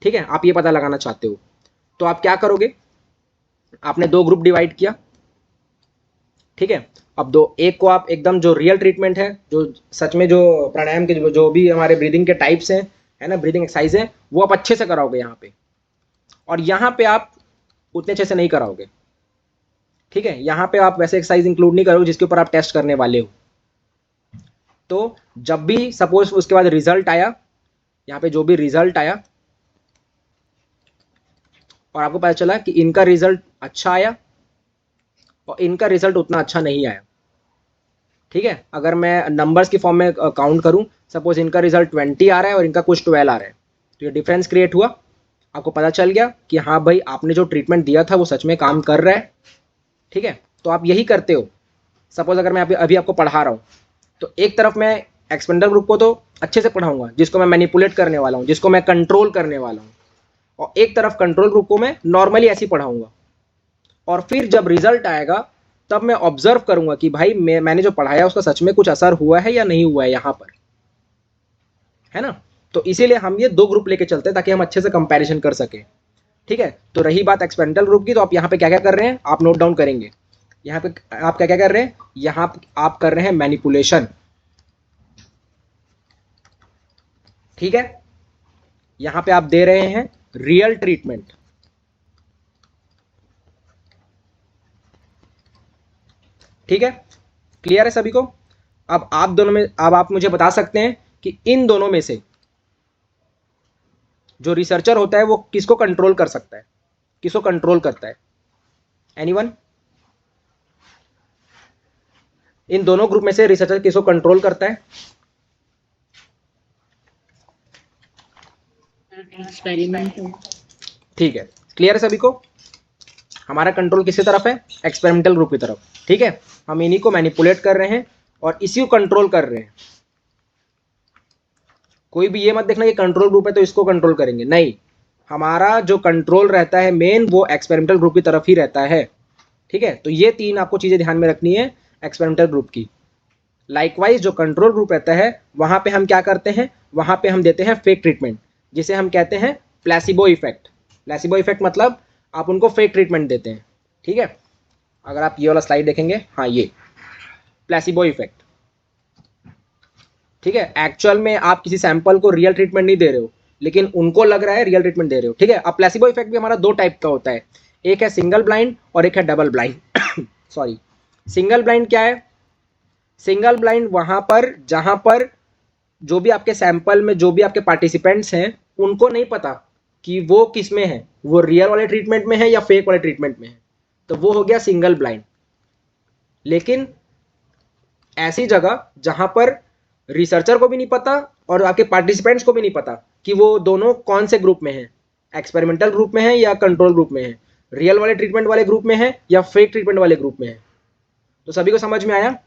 ठीक है, आप ये पता लगाना चाहते हो तो आप क्या करोगे? आपने 2 ग्रुप डिवाइड किया। ठीक है, अब एक को आप एकदम जो रियल ट्रीटमेंट है, जो सच में जो प्राणायाम के जो भी हमारे ब्रीदिंग के टाइप्स हैं, है ना, ब्रीदिंग एक्सरसाइज है, वो आप अच्छे से कराओगे यहाँ पे, और यहाँ पे आप उतने अच्छे से नहीं कराओगे। ठीक है, यहाँ पे आप वैसे एक्सरसाइज इंक्लूड नहीं करोगे जिसके ऊपर आप टेस्ट करने वाले हो। तो जब भी सपोज उसके बाद रिजल्ट आया, यहाँ पे जो भी रिजल्ट आया और आपको पता चला कि इनका रिजल्ट अच्छा आया और इनका रिजल्ट उतना अच्छा नहीं आया। ठीक है, अगर मैं नंबर्स की फॉर्म में काउंट करूं, सपोज इनका रिजल्ट 20 आ रहा है और इनका कुछ 12 आ रहा है, तो ये डिफरेंस क्रिएट हुआ। आपको पता चल गया कि हाँ भाई, आपने जो ट्रीटमेंट दिया था वो सच में काम कर रहा है। ठीक है, तो आप यही करते हो। सपोज अगर मैं अभी आपको पढ़ा रहा हूँ तो एक तरफ मैं एक्सपेरिमेंटल ग्रुप को तो अच्छे से पढ़ाऊंगा, जिसको मैं मैनिपुलेट करने वाला हूँ, जिसको मैं कंट्रोल करने वाला हूँ, और एक तरफ कंट्रोल ग्रुप को मैं नॉर्मली ऐसे ही पढ़ाऊंगा। और फिर जब रिजल्ट आएगा तब मैं ऑब्जर्व करूंगा कि भाई मैंने जो पढ़ाया उसका सच में कुछ असर हुआ है या नहीं हुआ है यहाँ पर, है ना। तो इसीलिए हम ये 2 ग्रुप लेके चलते हैं ताकि हम अच्छे से कंपैरिजन कर सके। ठीक है, तो रही बात एक्सपेरिमेंटल ग्रुप की, तो आप यहाँ पे क्या क्या कर रहे हैं आप नोट डाउन करेंगे। यहाँ पे आप क्या क्या कर रहे हैं, यहाँ आप कर रहे हैं मैनिपुलेशन। ठीक है, यहाँ पे आप दे रहे हैं रियल ट्रीटमेंट। ठीक है, क्लियर है सभी को? अब आप मुझे बता सकते हैं कि इन दोनों में से जो रिसर्चर होता है वो किसको कंट्रोल कर सकता है, किसको कंट्रोल करता है? एनीवन? इन दोनों ग्रुप में से रिसर्चर किसको कंट्रोल करता है? एक्सपेरिमेंटल। ठीक है, क्लियर है सभी को? हमारा कंट्रोल किसकी तरफ है? एक्सपेरिमेंटल ग्रुप की तरफ। ठीक है, हम इन्हीं को मैनिपुलेट कर रहे हैं और इसी को कंट्रोल कर रहे हैं। कोई भी ये मत देखना कि कंट्रोल ग्रुप है तो इसको कंट्रोल करेंगे, नहीं, हमारा जो कंट्रोल रहता है मेन वो एक्सपेरिमेंटल ग्रुप की तरफ ही रहता है। ठीक है, तो ये तीन आपको चीजें ध्यान में रखनी है एक्सपेरिमेंटल ग्रुप की। लाइकवाइज जो कंट्रोल ग्रुप रहता है वहां पे हम क्या करते हैं, वहां पे हम देते हैं फेक ट्रीटमेंट, जिसे हम कहते हैं प्लेसिबो इफेक्ट। प्लेसिबो इफेक्ट मतलब आप उनको फेक ट्रीटमेंट देते हैं। ठीक है, अगर आप ये वाला स्लाइड देखेंगे, हाँ ये प्लेसिबो इफेक्ट। ठीक है, एक्चुअल में आप किसी सैंपल को रियल ट्रीटमेंट नहीं दे रहे हो, लेकिन उनको लग रहा है रियल ट्रीटमेंट दे रहे हो। ठीक है, अब प्लेसिबो इफेक्ट भी हमारा दो टाइप का होता है, एक है सिंगल ब्लाइंड और एक है double blind. Sorry, single blind क्या है? सिंगल ब्लाइंड वहां पर जहां पर जो भी आपके सैंपल में जो भी आपके पार्टिसिपेंट्स हैं उनको नहीं पता कि वो किस में है, वो रियल वाले ट्रीटमेंट में है या फेक वाले ट्रीटमेंट में है, तो वो हो गया सिंगल ब्लाइंड। लेकिन ऐसी जगह जहां पर रिसर्चर को भी नहीं पता और आपके पार्टिसिपेंट्स को भी नहीं पता कि वो दोनों कौन से ग्रुप में हैं, एक्सपेरिमेंटल ग्रुप में है या कंट्रोल ग्रुप में है, रियल वाले ट्रीटमेंट वाले ग्रुप में है या फेक ट्रीटमेंट वाले ग्रुप में है। तो सभी को समझ में आया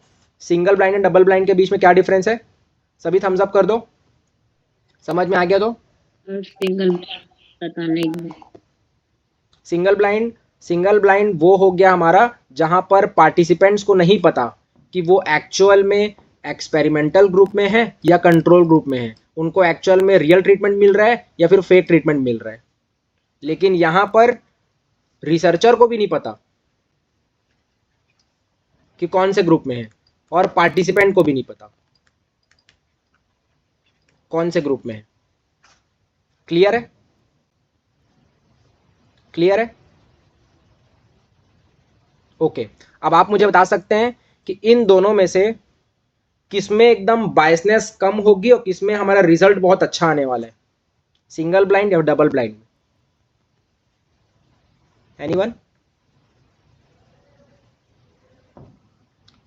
single blind and double blind के बीच में क्या डिफरेंस है? सभी थम्स अप कर दो, समझ में आ गया तो? सिंगल पता नहीं। सिंगल ब्लाइंड वो हो गया हमारा जहां पर पार्टिसिपेंट्स को नहीं पता कि वो एक्चुअल में एक्सपेरिमेंटल ग्रुप में है या कंट्रोल ग्रुप में है, उनको एक्चुअल में रियल ट्रीटमेंट मिल रहा है या फिर फेक ट्रीटमेंट मिल रहा है। लेकिन यहां पर रिसर्चर को भी नहीं पता कि कौन से ग्रुप में है और पार्टिसिपेंट को भी नहीं पता कौन से ग्रुप में है। क्लियर है? क्लियर है? ओके, अब आप मुझे बता सकते हैं कि इन दोनों में से किसमें एकदम बायसनेस कम होगी और किसमें हमारा रिजल्ट बहुत अच्छा आने वाला है, सिंगल ब्लाइंड या डबल ब्लाइंड? एनीवन?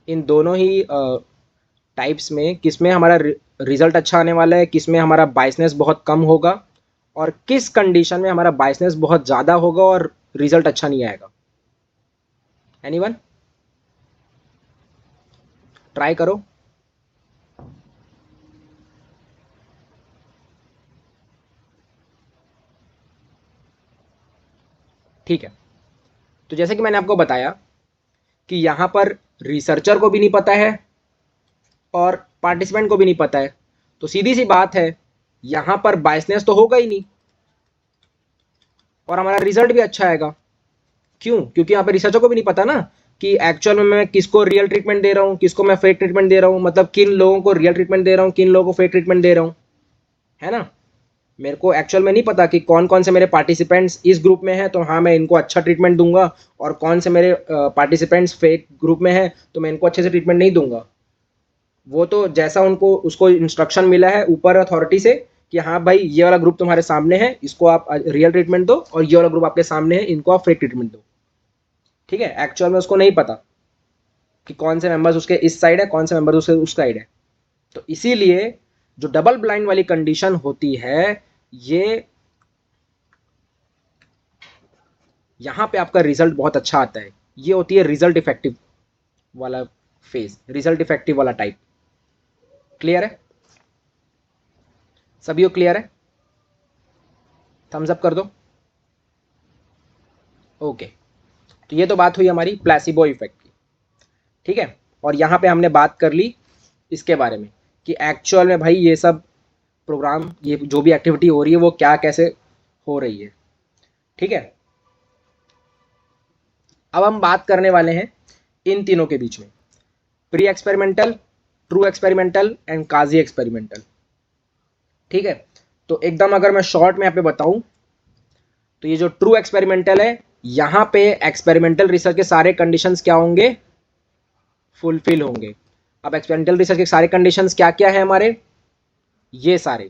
इन दोनों ही टाइप्स में किसमें हमारा रिजल्ट अच्छा आने वाला है, किसमें हमारा बायसनेस बहुत कम होगा और किस कंडीशन में हमारा बायसनेस बहुत ज़्यादा होगा और रिजल्ट अच्छा नहीं आएगा? एनीवन? ट्राई करो। ठीक है, तो जैसे कि मैंने आपको बताया कि यहाँ पर रिसर्चर को भी नहीं पता है और पार्टिसिपेंट को भी नहीं पता है, तो सीधी सी बात है यहाँ पर बायसनेस तो होगा ही नहीं और हमारा रिजल्ट भी अच्छा आएगा। क्यों? क्योंकि यहाँ पे रिसर्चर को भी नहीं पता ना कि एक्चुअल में मैं किसको रियल ट्रीटमेंट दे रहा हूँ, किसको मैं फेक ट्रीटमेंट दे रहा हूँ, मतलब किन लोगों को रियल ट्रीटमेंट दे रहा हूँ, किन लोगों को फेक ट्रीटमेंट दे रहा हूँ, है ना? मेरे को एक्चुअल में नहीं पता कि कौन कौन से मेरे पार्टिसिपेंट्स इस ग्रुप में हैं तो हाँ मैं इनको अच्छा ट्रीटमेंट दूंगा, और कौन से मेरे पार्टिसिपेंट्स फेक ग्रुप में हैं तो मैं इनको अच्छे से ट्रीटमेंट नहीं दूंगा। वो तो जैसा उनको उसको इंस्ट्रक्शन मिला है ऊपर अथॉरिटी से कि हाँ भाई ये वाला ग्रुप तुम्हारे सामने है, इसको आप रियल ट्रीटमेंट दो, और ये वाला ग्रुप आपके सामने है, इनको आप फेक ट्रीटमेंट दो। ठीक है, एक्चुअल में उसको नहीं पता कि कौन से मेंबर्स उसके इस साइड है, कौन से मेंबर्स उसके उस साइड है। तो इसीलिए जो डबल ब्लाइंड वाली कंडीशन होती है, ये यहाँ पे आपका रिजल्ट बहुत अच्छा आता है, ये होती है रिजल्ट इफेक्टिव वाला फेज, रिजल्ट इफेक्टिव वाला टाइप। क्लियर है? सभी को क्लियर है? थम्स अप कर दो। ओके, तो ये तो बात हुई हमारी प्लेसिबो इफेक्ट की। ठीक है, और यहाँ पे हमने बात कर ली इसके बारे में कि एक्चुअल में भाई ये सब प्रोग्राम, ये जो भी एक्टिविटी हो रही है वो क्या कैसे हो रही है। ठीक है, अब हम बात करने वाले हैं इन तीनों के बीच में, pre experimental, true experimental and quasi experimental. ठीक है, तो एकदम अगर मैं शॉर्ट में यहाँ पे बताऊं तो ये जो ट्रू एक्सपेरिमेंटल है, यहाँ पे एक्सपेरिमेंटल रिसर्च के सारे कंडीशंस क्या होंगे? फुलफिल होंगे। अब एक्सपेरिमेंटल रिसर्च के सारे कंडीशंस क्या क्या है हमारे? ये सारे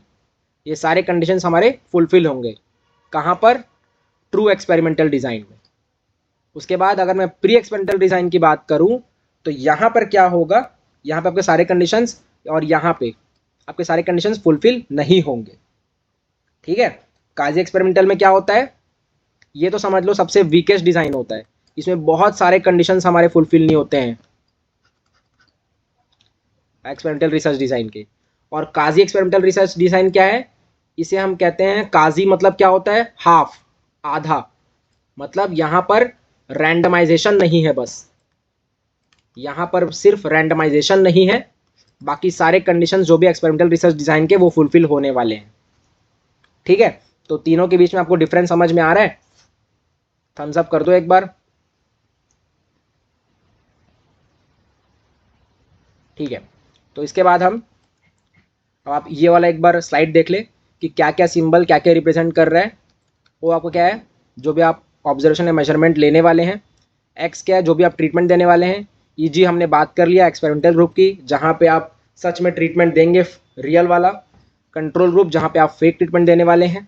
ये सारे कंडीशंस हमारे फुलफिल होंगे। कहाँ पर? ट्रू एक्सपेरिमेंटल डिज़ाइन में। उसके बाद अगर मैं प्री एक्सपेरिमेंटल डिज़ाइन की बात करूँ तो यहाँ पर क्या होगा, यहाँ पे आपके सारे कंडीशंस और यहाँ पे आपके सारे कंडीशंस फुलफिल नहीं होंगे। ठीक है। काजी एक्सपेरिमेंटल में क्या होता है, ये तो समझ लो सबसे वीकेस्ट डिज़ाइन होता है, इसमें बहुत सारे कंडीशंस हमारे फुलफिल नहीं होते हैं एक्सपेरिमेंटल रिसर्च डिज़ाइन के। और काजी एक्सपेरिमेंटल रिसर्च डिज़ाइन क्या है, इसे हम कहते हैं काजी, मतलब क्या होता है, हाफ, आधा, मतलब यहाँ पर रैंडमाइजेशन नहीं है, बस यहाँ पर सिर्फ रैंडमाइजेशन नहीं है, बाकी सारे कंडीशंस जो भी एक्सपेरिमेंटल रिसर्च डिज़ाइन के वो फुलफिल होने वाले हैं। ठीक है, तो तीनों के बीच में आपको डिफरेंस समझ में आ रहा है? थम्स अप कर दो एक बार। ठीक है, तो इसके बाद हम, अब आप ये वाला एक बार स्लाइड देख ले कि क्या क्या सिंबल क्या क्या रिप्रेजेंट कर रहा है। वो आपको क्या है, जो भी आप ऑब्जर्वेशन या मेजरमेंट लेने वाले हैं। एक्स क्या है, जो भी आप ट्रीटमेंट देने वाले हैं। ईजी हमने बात कर लिया एक्सपेरिमेंटल ग्रुप की, जहाँ पे आप सच में ट्रीटमेंट देंगे रियल वाला। कंट्रोल ग्रुप, जहाँ पे आप फेक ट्रीटमेंट देने वाले हैं।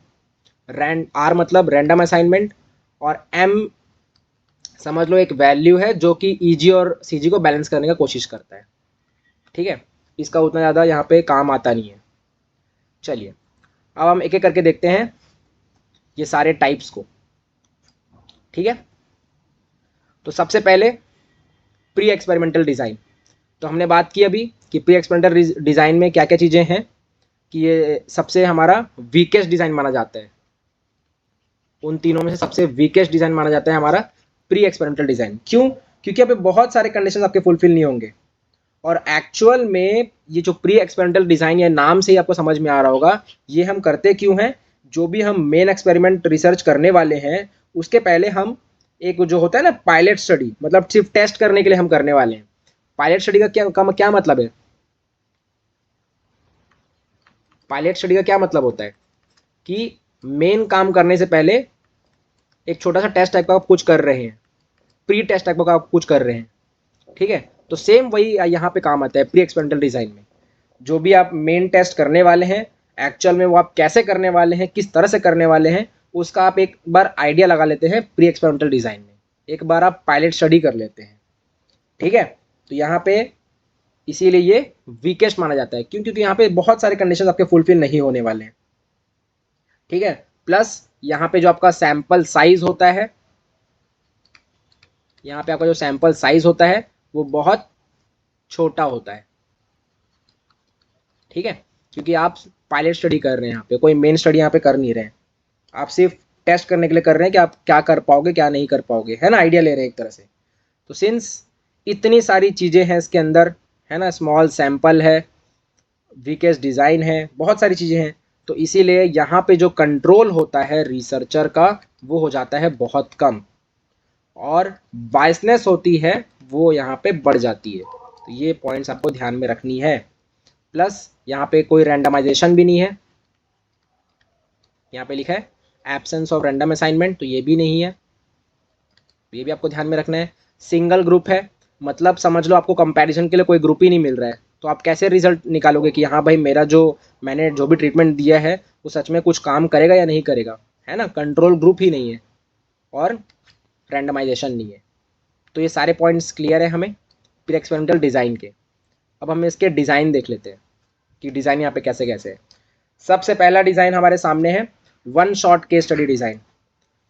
आर मतलब रैंडम असाइनमेंट। और एम समझ लो एक वैल्यू है जो कि ईजी और सीजी को बैलेंस करने का कोशिश करता है। ठीक है, इसका उतना ज़्यादा यहाँ पे काम आता नहीं है। चलिए अब हम एक एक करके देखते हैं ये सारे टाइप्स को। ठीक है, तो सबसे पहले प्री एक्सपेरिमेंटल डिज़ाइन। तो हमने बात की अभी कि प्री एक्सपेरिमेंटल डिज़ाइन में क्या क्या चीज़ें हैं, कि ये सबसे हमारा वीकेस्ट डिज़ाइन माना जाता है। उन तीनों में से सबसे वीकेस्ट डिज़ाइन माना जाता है हमारा प्री एक्सपेरिमेंटल डिज़ाइन। क्यों? क्योंकि अभी बहुत सारे कंडीशन आपके फुलफिल नहीं होंगे। और एक्चुअल में ये जो प्री एक्सपेरिमेंटल डिज़ाइन, या नाम से ही आपको समझ में आ रहा होगा, ये हम करते क्यों हैं? जो भी हम मेन एक्सपेरिमेंट रिसर्च करने वाले हैं उसके पहले हम एक जो होता है ना पायलट स्टडी, मतलब सिर्फ टेस्ट करने के लिए हम करने वाले हैं। पायलट स्टडी का क्या मतलब है? पायलट स्टडी का क्या मतलब होता है कि मेन काम करने से पहले एक छोटा सा टेस्ट टाइप का आप कुछ कर रहे हैं, प्री टेस्ट टाइप का आप कुछ कर रहे हैं। ठीक है, तो सेम वही यहाँ पे काम आता है प्री एक्सपेरिमेंटल डिज़ाइन में। जो भी आप मेन टेस्ट करने वाले हैं, एक्चुअल में वो आप कैसे करने वाले हैं, किस तरह से करने वाले हैं, उसका आप एक बार आइडिया लगा लेते हैं प्री एक्सपेरिमेंटल डिज़ाइन में। एक बार आप पायलट स्टडी कर लेते हैं। ठीक है, तो यहाँ पे इसीलिए ये वीकेस्ट माना जाता है। क्यों? क्योंकि यहाँ पे बहुत सारे कंडीशन आपके फुलफिल नहीं होने वाले हैं। ठीक है, प्लस यहाँ पे जो आपका सैंपल साइज होता है, यहाँ पे आपका जो सैंपल साइज होता है वो बहुत छोटा होता है। ठीक है, क्योंकि आप पायलट स्टडी कर रहे हैं, यहाँ पे कोई मेन स्टडी यहाँ पे कर नहीं रहे हैं, आप सिर्फ टेस्ट करने के लिए कर रहे हैं कि आप क्या कर पाओगे क्या नहीं कर पाओगे, है ना, आइडिया ले रहे हैं एक तरह से। तो सिंस इतनी सारी चीज़ें हैं इसके अंदर, है ना, स्मॉल सैंपल है, वीकेस्ट डिज़ाइन है, बहुत सारी चीज़ें हैं, तो इसीलिए यहाँ पे जो कंट्रोल होता है रिसर्चर का वो हो जाता है बहुत कम, और बायसनेस होती है वो यहाँ पे बढ़ जाती है। तो ये पॉइंट्स आपको ध्यान में रखनी है। प्लस यहाँ पे कोई रैंडमाइजेशन भी नहीं है, यहाँ पे लिखा है एब्सेंस ऑफ रैंडम असाइनमेंट, तो ये भी नहीं है, ये भी आपको ध्यान में रखना है। सिंगल ग्रुप है, मतलब समझ लो आपको कंपैरिजन के लिए कोई ग्रुप ही नहीं मिल रहा है, तो आप कैसे रिजल्ट निकालोगे कि हाँ भाई मेरा जो मैंने जो भी ट्रीटमेंट दिया है वो सच में कुछ काम करेगा या नहीं करेगा, है ना। कंट्रोल ग्रुप ही नहीं है और रैंडमाइजेशन नहीं है। तो ये सारे पॉइंट्स क्लियर है हमें प्री एक्सपेरिमेंटल डिज़ाइन के। अब हम इसके डिज़ाइन देख लेते हैं कि डिज़ाइन यहाँ पे कैसे कैसे है। सबसे पहला डिज़ाइन हमारे सामने है one shot case study design.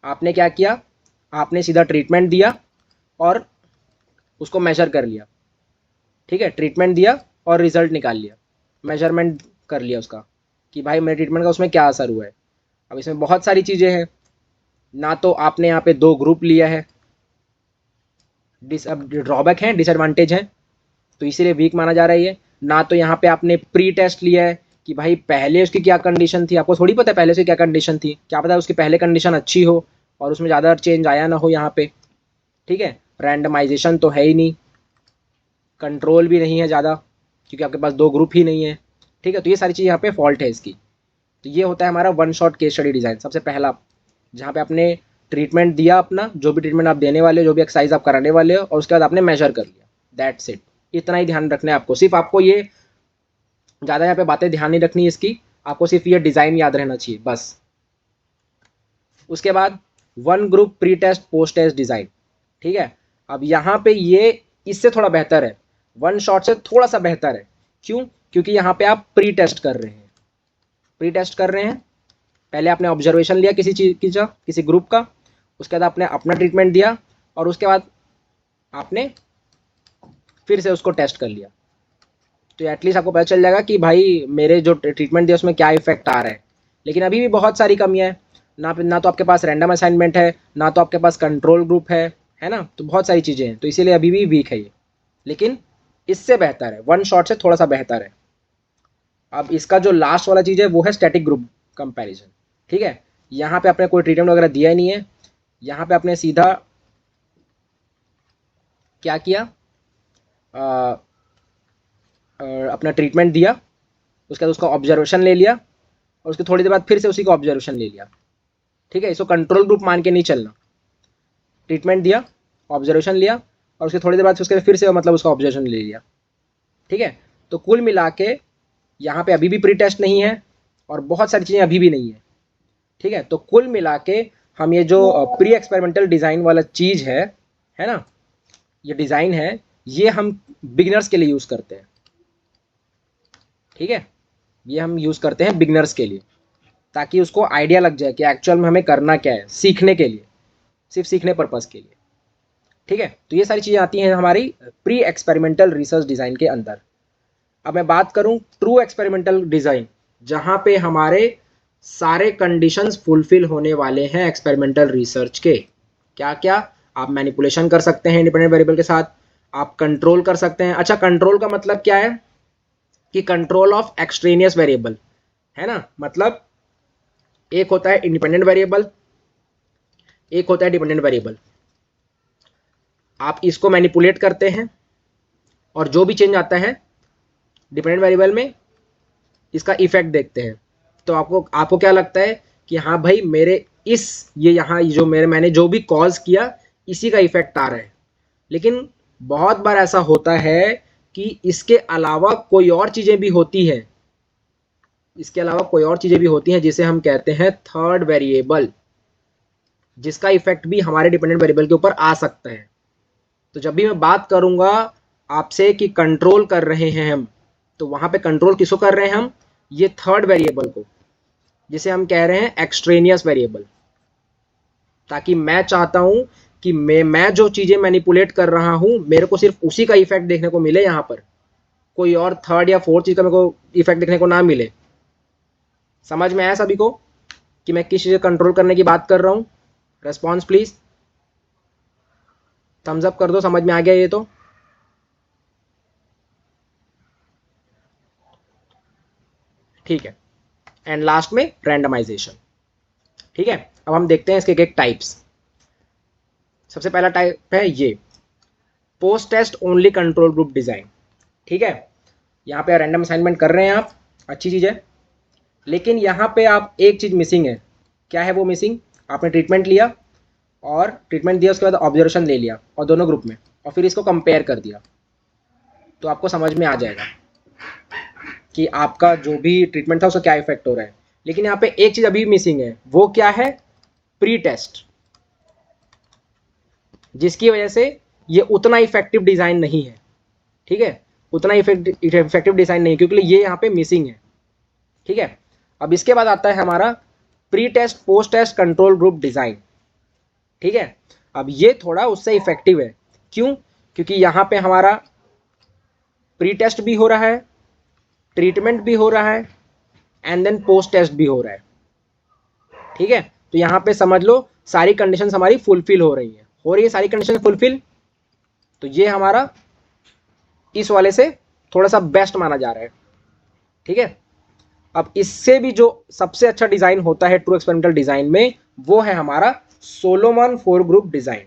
आपने क्या किया, आपने सीधा ट्रीटमेंट दिया और उसको मेजर कर लिया। ठीक है, ट्रीटमेंट दिया और रिजल्ट निकाल लिया, मेजरमेंट कर लिया उसका कि भाई मेरे ट्रीटमेंट का उसमें क्या असर हुआ है। अब इसमें बहुत सारी चीज़ें हैं, ना तो आपने यहाँ पे 2 ग्रुप लिया है, अब ड्रॉबैक है, डिसएडवांटेज है, तो इसीलिए वीक माना जा रहा है ये। ना तो यहाँ पे आपने प्री टेस्ट लिया है कि भाई पहले उसकी क्या कंडीशन थी, आपको थोड़ी पता है पहले से क्या कंडीशन थी, क्या पता उसकी पहले कंडीशन अच्छी हो और उसमें ज़्यादा चेंज आया ना हो यहाँ पे। ठीक है, रैंडमाइजेशन तो है ही नहीं, कंट्रोल भी नहीं है ज़्यादा क्योंकि आपके पास 2 ग्रुप ही नहीं है। ठीक है, तो ये सारी चीज़ यहाँ पे फॉल्ट है इसकी। तो ये होता है हमारा one shot case study design. सबसे पहला जहाँ पे आपने ट्रीटमेंट दिया, अपना जो भी ट्रीटमेंट आप देने वाले हो, जो भी एक्सरसाइज आप कराने वाले हो, और उसके बाद आपने मेजर कर लिया, दैट्स इट। इतना ही ध्यान रखना है आपको, सिर्फ आपको ये ज़्यादा यहाँ पे बातें ध्यान नहीं रखनी है इसकी, आपको सिर्फ ये डिज़ाइन याद रहना चाहिए बस। उसके बाद one group pre test post test design, ठीक है। अब यहाँ पे ये इससे थोड़ा बेहतर है, वन शॉट से थोड़ा सा बेहतर है। क्यों? क्योंकि यहाँ पे आप प्री टेस्ट कर रहे हैं, प्री टेस्ट कर रहे हैं। पहले आपने ऑब्जर्वेशन लिया किसी चीज़ की, किसी ग्रुप का, उसके बाद आपने अपना ट्रीटमेंट दिया और उसके बाद आपने फिर से उसको टेस्ट कर लिया। तो एटलीस्ट आपको पता चल जाएगा कि भाई मेरे जो ट्रीटमेंट दिया उसमें क्या इफेक्ट आ रहा है। लेकिन अभी भी बहुत सारी कमियां हैं, ना तो आपके पास रैंडम असाइनमेंट है, ना तो आपके पास कंट्रोल ग्रुप है ना, तो बहुत सारी चीज़ें हैं, तो इसीलिए अभी भी वीक है ये। लेकिन इससे बेहतर है, वन शॉट से थोड़ा सा बेहतर है। अब इसका जो लास्ट वाला चीज़ है वो है स्टैटिक ग्रुप कंपैरिजन, ठीक है। यहाँ पे आपने कोई ट्रीटमेंट वगैरह दिया ही नहीं है, यहाँ पे आपने सीधा क्या किया, अपना ट्रीटमेंट दिया, उसके बाद उसका ऑब्जर्वेशन ले लिया और उसके थोड़ी देर बाद फिर से उसी का ऑब्जर्वेशन ले लिया, ठीक है। इसको कंट्रोल ग्रुप मान के नहीं चलना। ट्रीटमेंट दिया, ऑब्जर्वेशन लिया और उसके थोड़ी देर बाद उसके फिर से मतलब उसका ऑब्जर्वेशन ले लिया, ठीक है। तो कुल मिला के यहाँ पे अभी भी प्री टेस्ट नहीं है और बहुत सारी चीज़ें अभी भी नहीं है, ठीक है। तो कुल मिला के हम ये जो प्री एक्सपेरिमेंटल डिज़ाइन वाला चीज़ है ना, ये डिज़ाइन है, ये हम बिगिनर्स के लिए यूज़ करते हैं, ठीक है। ये हम यूज़ करते हैं बिगिनर्स के लिए, ताकि उसको आइडिया लग जाए कि एक्चुअल में हमें करना क्या है, सीखने के लिए, सिर्फ सीखने पर्पज़ के लिए, ठीक है। तो ये सारी चीज़ें आती हैं हमारी प्री एक्सपेरिमेंटल रिसर्च डिज़ाइन के अंदर। अब मैं बात करूं ट्रू एक्सपेरिमेंटल डिज़ाइन, जहां पे हमारे सारे कंडीशंस फुलफिल होने वाले हैं एक्सपेरिमेंटल रिसर्च के। क्या क्या? आप मैनिपुलेशन कर सकते हैं इंडिपेंडेंट वेरिएबल के साथ, आप कंट्रोल कर सकते हैं। अच्छा, कंट्रोल का मतलब क्या है कि कंट्रोल ऑफ एक्सट्रेनियस वेरिएबल, है ना। मतलब एक होता है इंडिपेंडेंट वेरिएबल, एक होता है डिपेंडेंट वेरिएबल। आप इसको मैनिपुलेट करते हैं और जो भी चेंज आता है डिपेंडेंट वेरिएबल में, इसका इफेक्ट देखते हैं। तो आपको क्या लगता है कि हाँ भाई मेरे ये यहाँ जो मैंने जो भी कॉज किया इसी का इफेक्ट आ रहा है। लेकिन बहुत बार ऐसा होता है कि इसके अलावा कोई और चीज़ें भी होती हैं, इसके अलावा कोई और चीज़ें भी होती हैं जिसे हम कहते हैं थर्ड वेरिएबल, जिसका इफेक्ट भी हमारे डिपेंडेंट वेरिएबल के ऊपर आ सकता है। तो जब भी मैं बात करूंगा आपसे कि कंट्रोल कर रहे हैं हम, तो वहां पे कंट्रोल किसको कर रहे हैं हम? ये थर्ड वेरिएबल को, जिसे हम कह रहे हैं एक्सट्रेनियस वेरिएबल। ताकि मैं चाहता हूं कि मैं जो चीजें मैनिपुलेट कर रहा हूं मेरे को सिर्फ उसी का इफेक्ट देखने को मिले, यहां पर कोई और थर्ड या फोर्थ चीज का मेरे को इफेक्ट देखने को ना मिले। समझ में आया सभी को कि मैं किस चीज कंट्रोल करने की बात कर रहा हूं? रेस्पॉन्स प्लीज, थम्स अप कर दो, समझ में आ गया ये तो। ठीक है। एंड लास्ट में रैंडमाइजेशन, ठीक है। अब हम देखते हैं इसके एक टाइप्स। सबसे पहला टाइप है ये post test only control group design, ठीक है। यहाँ पे रैंडम असाइनमेंट कर रहे हैं आप, अच्छी चीज़ है, लेकिन यहाँ पे आप एक चीज़ मिसिंग है। क्या है वो मिसिंग? आपने ट्रीटमेंट लिया और ट्रीटमेंट दिया, उसके बाद ऑब्जर्वेशन ले लिया और दोनों ग्रुप में, और फिर इसको कंपेयर कर दिया, तो आपको समझ में आ जाएगा कि आपका जो भी ट्रीटमेंट था उसका क्या इफेक्ट हो रहा है। लेकिन यहाँ पे एक चीज़ अभी मिसिंग है, वो क्या है? प्री टेस्ट, जिसकी वजह से ये उतना इफेक्टिव डिज़ाइन नहीं है, ठीक है। उतना इफेक्टिव डिज़ाइन नहीं, क्योंकि ये यहाँ पे मिसिंग है, ठीक है। अब इसके बाद आता है हमारा pre test post test control group design, ठीक है। अब ये थोड़ा उससे इफेक्टिव है। क्यों? क्योंकि यहाँ पे हमारा प्री टेस्ट भी हो रहा है, ट्रीटमेंट भी हो रहा है, एंड देन पोस्ट टेस्ट भी हो रहा है, ठीक है। तो यहाँ पे समझ लो सारी कंडीशंस हमारी फुलफिल हो रही है सारी कंडीशन फुलफिल। तो ये हमारा इस वाले से थोड़ा सा बेस्ट माना जा रहा है, ठीक है। अब इससे भी जो सबसे अच्छा डिजाइन होता है ट्रू एक्सपेरिमेंटल डिजाइन में, वो है हमारा सोलोमन 4 ग्रुप डिजाइन,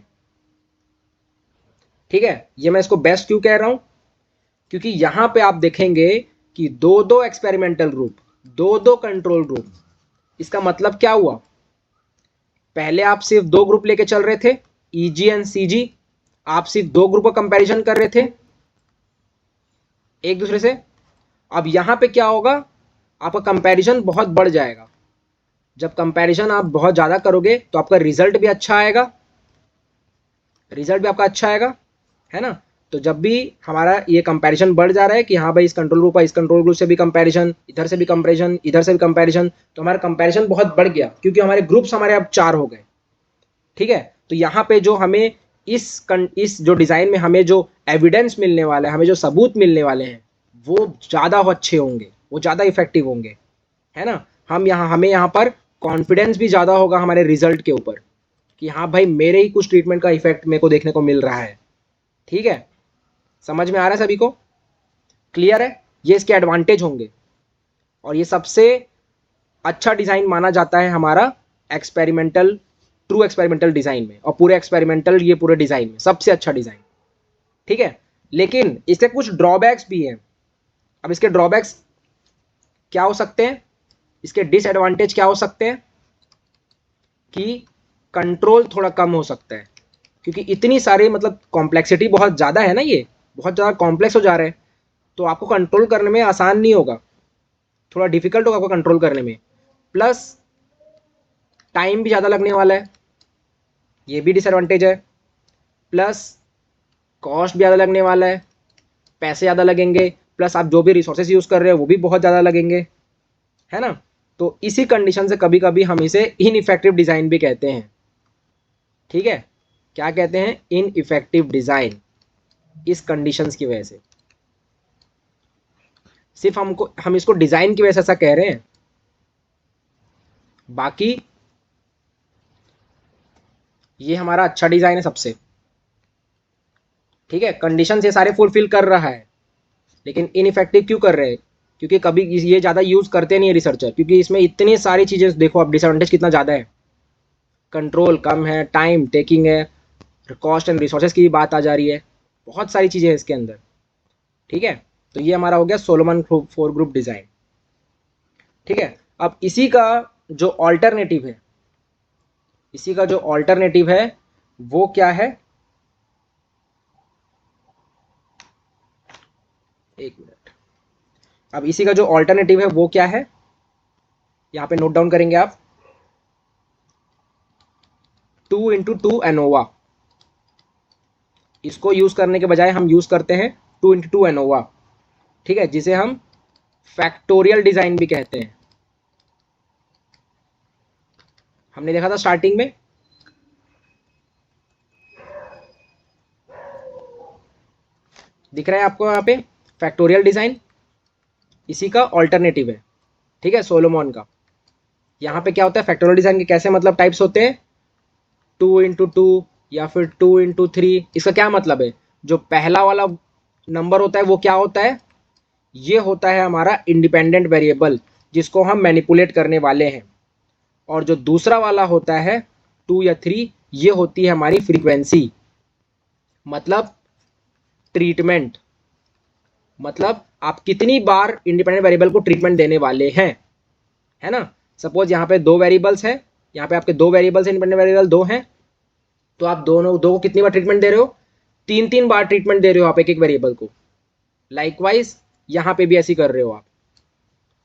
ठीक है। ये मैं इसको बेस्ट क्यों कह रहा हूं? क्योंकि यहां पे आप देखेंगे कि दो एक्सपेरिमेंटल ग्रुप, दो कंट्रोल ग्रुप। इसका मतलब क्या हुआ? पहले आप सिर्फ 2 ग्रुप लेके चल रहे थे, ईजी एंड सीजी, आप सिर्फ 2 ग्रुप का कंपैरिजन कर रहे थे एक दूसरे से। अब यहां पे क्या होगा? आपका कंपैरिजन बहुत बढ़ जाएगा। जब कंपैरिजन आप बहुत ज़्यादा करोगे तो आपका रिजल्ट भी अच्छा आएगा, रिजल्ट भी आपका अच्छा आएगा, है ना। तो जब भी हमारा ये कंपैरिजन बढ़ जा रहा है कि हाँ भाई इस कंट्रोल ग्रुप है, इस कंट्रोल ग्रुप से भी कंपैरिजन, इधर से भी कंपैरिजन, इधर से भी कंपैरिजन, तो हमारा कंपैरिजन बहुत बढ़ गया क्योंकि हमारे ग्रुप्स हमारे अब 4 हो गए। ठीक है, तो यहाँ पे जो हमें इस जो डिज़ाइन में हमें जो एविडेंस मिलने वाला है, हमें जो सबूत मिलने वाले हैं, वो ज़्यादा अच्छे होंगे, वो ज़्यादा इफेक्टिव होंगे, है ना। हमें यहाँ पर कॉन्फिडेंस भी ज़्यादा होगा हमारे रिजल्ट के ऊपर कि हाँ भाई मेरे ही कुछ ट्रीटमेंट का इफेक्ट मेरे को देखने को मिल रहा है। ठीक है, समझ में आ रहा है सभी को, क्लियर है। ये इसके एडवांटेज होंगे और ये सबसे अच्छा डिज़ाइन माना जाता है हमारा एक्सपेरिमेंटल, ट्रू एक्सपेरिमेंटल डिज़ाइन में, और पूरे एक्सपेरिमेंटल ये पूरे डिज़ाइन में सबसे अच्छा डिज़ाइन। ठीक है, लेकिन इसके कुछ ड्रॉबैक्स भी हैं। अब इसके ड्रॉबैक्स क्या हो सकते हैं, इसके डिसएडवांटेज क्या हो सकते हैं कि कंट्रोल थोड़ा कम हो सकता है क्योंकि इतनी सारी मतलब कॉम्प्लेक्सिटी बहुत ज़्यादा है ना, ये बहुत ज़्यादा कॉम्प्लेक्स हो जा रहे हैं, तो आपको कंट्रोल करने में आसान नहीं होगा, थोड़ा डिफिकल्ट होगा आपको कंट्रोल करने में। प्लस टाइम भी ज़्यादा लगने वाला है, ये भी डिसएडवांटेज है। प्लस कॉस्ट भी ज़्यादा लगने वाला है, पैसे ज़्यादा लगेंगे, प्लस आप जो भी रिसोर्सेज यूज़ कर रहे हो वो भी बहुत ज़्यादा लगेंगे, है ना। तो इसी कंडीशन से कभी कभी हम इसे इनइफेक्टिव डिज़ाइन भी कहते हैं। ठीक है, क्या कहते हैं, इनइफेक्टिव डिज़ाइन, इस कंडीशंस की वजह से। सिर्फ हम इसको डिज़ाइन की वजह से ऐसा कह रहे हैं, बाकी ये हमारा अच्छा डिज़ाइन है सबसे। ठीक है, कंडीशन ये सारे फुलफिल कर रहा है, लेकिन इनइफेक्टिव क्यों कर रहे हैं, क्योंकि कभी ये ज़्यादा यूज़ करते नहीं है रिसर्चर, क्योंकि इसमें इतनी सारी चीज़ें, देखो अब डिसएडवांटेज कितना ज़्यादा है, कंट्रोल कम है, टाइम टेकिंग है, कॉस्ट एंड रिसोर्सेज की भी बात आ जा रही है, बहुत सारी चीज़ें हैं इसके अंदर। ठीक है, तो ये हमारा हो गया सोलोमन 4 ग्रुप डिज़ाइन। ठीक है, अब इसी का जो ऑल्टरनेटिव है, इसी का जो ऑल्टरनेटिव है वो क्या है, एक मिनट। अब इसी का जो ऑल्टरनेटिव है वो क्या है, यहाँ पे नोट डाउन करेंगे आप, 2x2 एनोवा। इसको यूज करने के बजाय हम यूज करते हैं 2x2 एनोवा। ठीक है, जिसे हम फैक्टोरियल डिजाइन भी कहते हैं। हमने देखा था स्टार्टिंग में, दिख रहा है आपको यहाँ पे फैक्टोरियल डिजाइन, इसी का ऑल्टरनेटिव है। ठीक है, सोलोमन का। यहाँ पे क्या होता है, फैक्टोरियल डिजाइन के कैसे मतलब टाइप्स होते हैं, 2x2 या फिर 2x3। इसका क्या मतलब है, जो पहला वाला नंबर होता है वो क्या होता है, ये होता है हमारा इंडिपेंडेंट वेरिएबल जिसको हम मैनिपुलेट करने वाले हैं, और जो दूसरा वाला होता है 2 या 3, ये होती है हमारी फ्रीक्वेंसी, मतलब ट्रीटमेंट, मतलब आप कितनी बार इंडिपेंडेंट वेरिएबल को ट्रीटमेंट देने वाले हैं, है ना। सपोज यहाँ पे 2 वेरिएबल्स हैं, यहाँ पे आपके 2 वेरिएबल्स, इंडिपेंडेंट वेरिएबल 2 हैं, तो आप दोनों दो को कितनी बार ट्रीटमेंट दे रहे हो, 3 बार ट्रीटमेंट दे रहे हो आप एक एक वेरिएबल को। लाइकवाइज यहाँ पे भी ऐसी कर रहे हो आप।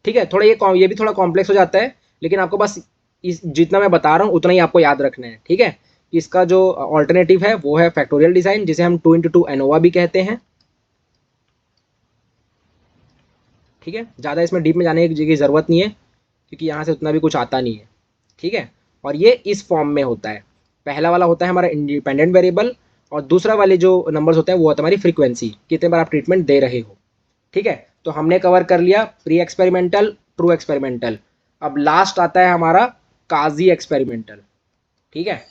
ठीक है, थोड़ा ये भी थोड़ा कॉम्प्लेक्स हो जाता है, लेकिन आपको बस इस जितना मैं बता रहा हूँ उतना ही आपको याद रखना है। ठीक है, इसका जो ऑल्टरनेटिव है वो है फैक्टोरियल डिजाइन, जिसे हम 2x2 एनोवा भी कहते हैं। ठीक है, ज़्यादा इसमें डीप में जाने की ज़रूरत नहीं है क्योंकि यहाँ से उतना भी कुछ आता नहीं है। ठीक है, और ये इस फॉर्म में होता है, पहला वाला होता है हमारा इंडिपेंडेंट वेरिएबल, और दूसरा वाले जो नंबर्स होते हैं वो होता है हमारी फ्रीक्वेंसी, कितने बार आप ट्रीटमेंट दे रहे हो। ठीक है, तो हमने कवर कर लिया प्री एक्सपेरिमेंटल, ट्रू एक्सपेरिमेंटल। अब लास्ट आता है हमारा काजी एक्सपेरिमेंटल। ठीक है,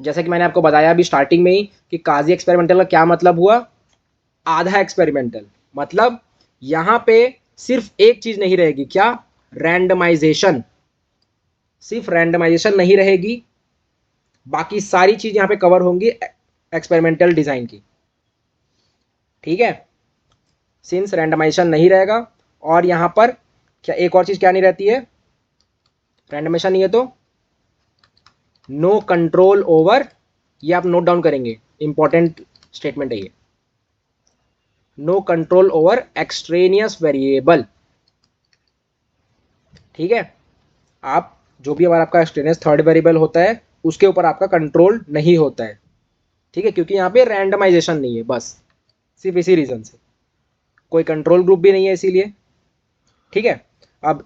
जैसे कि मैंने आपको बताया अभी स्टार्टिंग में ही कि काजी एक्सपेरिमेंटल का क्या मतलब हुआ, आधा एक्सपेरिमेंटल, मतलब यहाँ पे सिर्फ एक चीज नहीं रहेगी, क्या, रैंडमाइजेशन। सिर्फ रैंडमाइजेशन नहीं रहेगी, बाकी सारी चीज यहाँ पे कवर होंगी एक्सपेरिमेंटल डिजाइन की। ठीक है, सिंस रैंडमाइजेशन नहीं रहेगा, और यहाँ पर क्या एक और चीज क्या नहीं रहती है, रैंडमाइजेशन नहीं है तो नो कंट्रोल ओवर, ये आप नोट डाउन करेंगे, इंपॉर्टेंट स्टेटमेंट है ये, no control over extraneous variable. ठीक है, आप जो भी अगर आपका स्टेनलेस थर्ड वेरिएबल होता है उसके ऊपर आपका कंट्रोल नहीं होता है, ठीक है, क्योंकि यहाँ पे रैंडमाइजेशन नहीं है, बस सिर्फ इसी रीज़न से, कोई कंट्रोल ग्रुप भी नहीं है इसीलिए, ठीक है। अब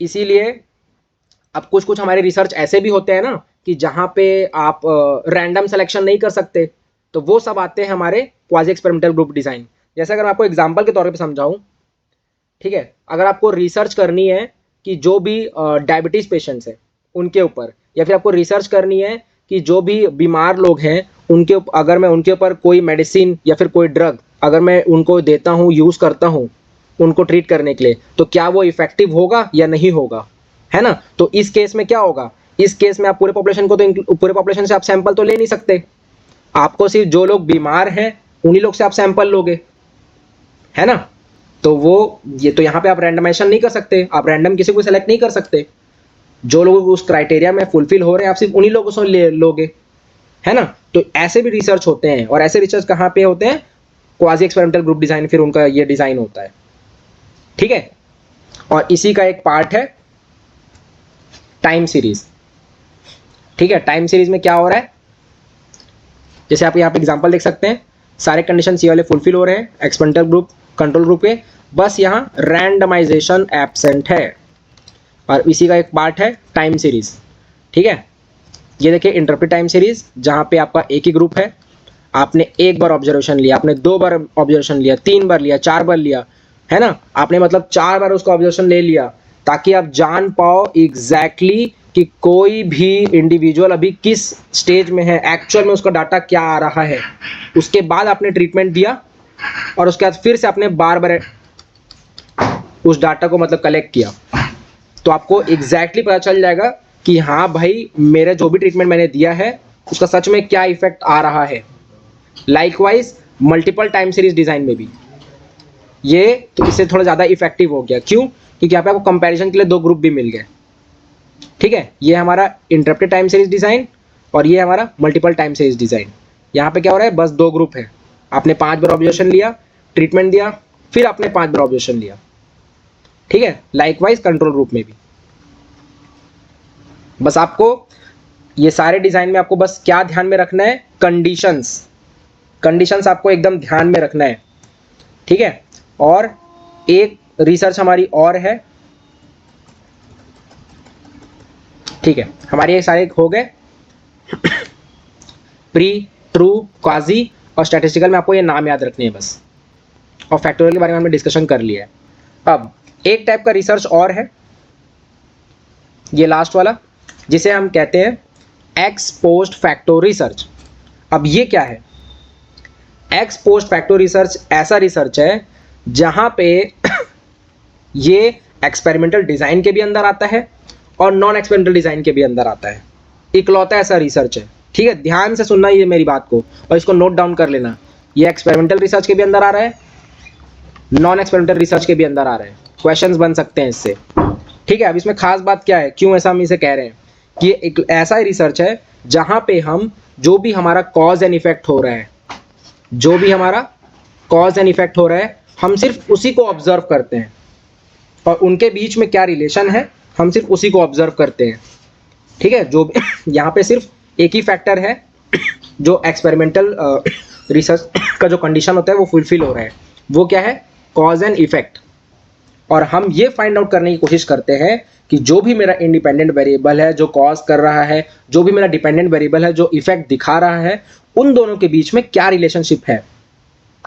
इसीलिए अब कुछ कुछ हमारे रिसर्च ऐसे भी होते हैं ना कि जहाँ पे आप रैंडम सिलेक्शन नहीं कर सकते, तो वो सब आते हैं हमारे क्वाजी एक्सपेरिमेंटल ग्रुप डिज़ाइन। जैसे अगर मैं आपको एग्जांपल के तौर पे समझाऊं, ठीक है, अगर आपको रिसर्च करनी है कि जो भी डायबिटीज़ पेशेंट्स हैं उनके ऊपर, या फिर आपको रिसर्च करनी है कि जो भी बीमार लोग हैं उनके अगर मैं उनके ऊपर कोई मेडिसिन या फिर कोई ड्रग अगर मैं उनको देता हूँ, यूज़ करता हूँ उनको ट्रीट करने के लिए, तो क्या वो इफेक्टिव होगा या नहीं होगा, है ना। तो इस केस में क्या होगा, इस केस में आप पूरे पॉपुलेशन को तो पूरे पॉपुलेशन से आप सैंपल तो ले नहीं सकते, आपको सिर्फ जो लोग बीमार हैं उन्हीं लोग से आप सैंपल लोगे, है ना। तो वो ये तो यहाँ पे आप रैंडमाइजेशन नहीं कर सकते, आप रैंडम किसी को सिलेक्ट नहीं कर सकते, जो लोग उस क्राइटेरिया में फुलफिल हो रहे हैं आप सिर्फ उन्हीं लोगों से ले लोगे, है ना। तो ऐसे भी रिसर्च होते हैं, और ऐसे रिसर्च कहाँ पे होते हैं, क्वाजी एक्सपेरिमेंटल ग्रुप डिजाइन, फिर उनका ये डिजाइन होता है, ठीक है। और इसी का एक पार्ट है टाइम सीरीज, ठीक है। टाइम सीरीज में क्या हो रहा है, जैसे आप यहाँ पे एग्जांपल देख सकते हैं, सारे कंडीशन ये वाले फुलफिल हो रहे हैं एक्सपेरिमेंटल ग्रुप कंट्रोल ग्रुप के, बस यहाँ रैंडमाइजेशन एब्सेंट है, और इसी का एक पार्ट है टाइम सीरीज, ठीक है। ये देखिए इंटरप्रेट टाइम सीरीज, जहाँ पे आपका एक ही ग्रुप है, आपने एक बार ऑब्जर्वेशन लिया, आपने 2 बार ऑब्जर्वेशन लिया, 3 बार लिया, 4 बार लिया, है ना, आपने मतलब 4 बार उसका ऑब्जर्वेशन ले लिया, ताकि आप जान पाओ एग्जैक्टली कि कोई भी इंडिविजुअल अभी किस स्टेज में है, एक्चुअल में उसका डाटा क्या आ रहा है। उसके बाद आपने ट्रीटमेंट दिया, और उसके बाद फिर से आपने बार बार उस डाटा को मतलब कलेक्ट किया, तो आपको एग्जैक्टली पता चल जाएगा कि हाँ भाई मेरा जो भी ट्रीटमेंट मैंने दिया है उसका सच में क्या इफेक्ट आ रहा है। Likewise multiple time series design में भी ये तो इससे थोड़ा ज़्यादा इफेक्टिव हो गया, क्यों, क्योंकि यहाँ पे आपको कंपैरिजन के लिए 2 ग्रुप भी मिल गए, ठीक है। ये हमारा इंटरप्रेटेड टाइम सीरीज डिज़ाइन, और ये हमारा मल्टीपल टाइम सीरीज डिज़ाइन। यहाँ पे क्या हो रहा है, बस 2 ग्रुप है, आपने 5 बार ऑब्जर्वेशन लिया, ट्रीटमेंट दिया, फिर आपने 5 बार ऑब्जर्वेशन लिया, ठीक है। लाइकवाइज कंट्रोल ग्रुप में भी बस आपको ये सारे डिज़ाइन में आपको बस क्या ध्यान में रखना है, कंडीशंस आपको एकदम ध्यान में रखना है, ठीक है। और एक रिसर्च हमारी और है, ठीक है, हमारे ये सारे हो गए प्री, ट्रू, क्वाजी और स्टैटिस्टिकल में आपको ये नाम याद रखने हैं बस, और फैक्टोरियल के बारे में हमने डिस्कशन कर लिया है। अब एक टाइप का रिसर्च और है, ये लास्ट वाला, जिसे हम कहते हैं एक्स पोस्ट फैक्टो रिसर्च। अब ये क्या है, एक्स पोस्ट फैक्टो रिसर्च ऐसा रिसर्च है जहां पे ये एक्सपेरिमेंटल डिजाइन के भी अंदर आता है और नॉन एक्सपेरिमेंटल डिजाइन के भी अंदर आता है, इकलौता ऐसा रिसर्च है, ठीक है। ध्यान से सुनना ये मेरी बात को, और इसको नोट डाउन कर लेना, ये एक्सपेरिमेंटल रिसर्च के भी अंदर आ रहा है, नॉन एक्सपेरिमेंटल रिसर्च के भी अंदर आ रहा है, क्वेश्चंस बन सकते हैं इससे, ठीक है। अब इसमें खास बात क्या है, क्यों ऐसा हम इसे कह रहे हैं कि ये एक ऐसा रिसर्च है जहां पे हम जो भी हमारा कॉज एंड इफेक्ट हो रहा है, जो भी हमारा कॉज एंड इफेक्ट हो रहा है, हम सिर्फ उसी को ऑब्जर्व करते हैं, और उनके बीच में क्या रिलेशन है हम सिर्फ उसी को ऑब्जर्व करते हैं, ठीक है। जो यहाँ पे सिर्फ एक ही फैक्टर है जो एक्सपेरिमेंटल रिसर्च का जो कंडीशन होता है वो फुलफिल हो रहा है, वो क्या है, कॉज एंड इफेक्ट। और हम ये फाइंड आउट करने की कोशिश करते हैं कि जो भी मेरा इंडिपेंडेंट वेरिएबल है जो कॉज कर रहा है, जो भी मेरा डिपेंडेंट वेरिएबल है जो इफेक्ट दिखा रहा है, उन दोनों के बीच में क्या रिलेशनशिप है,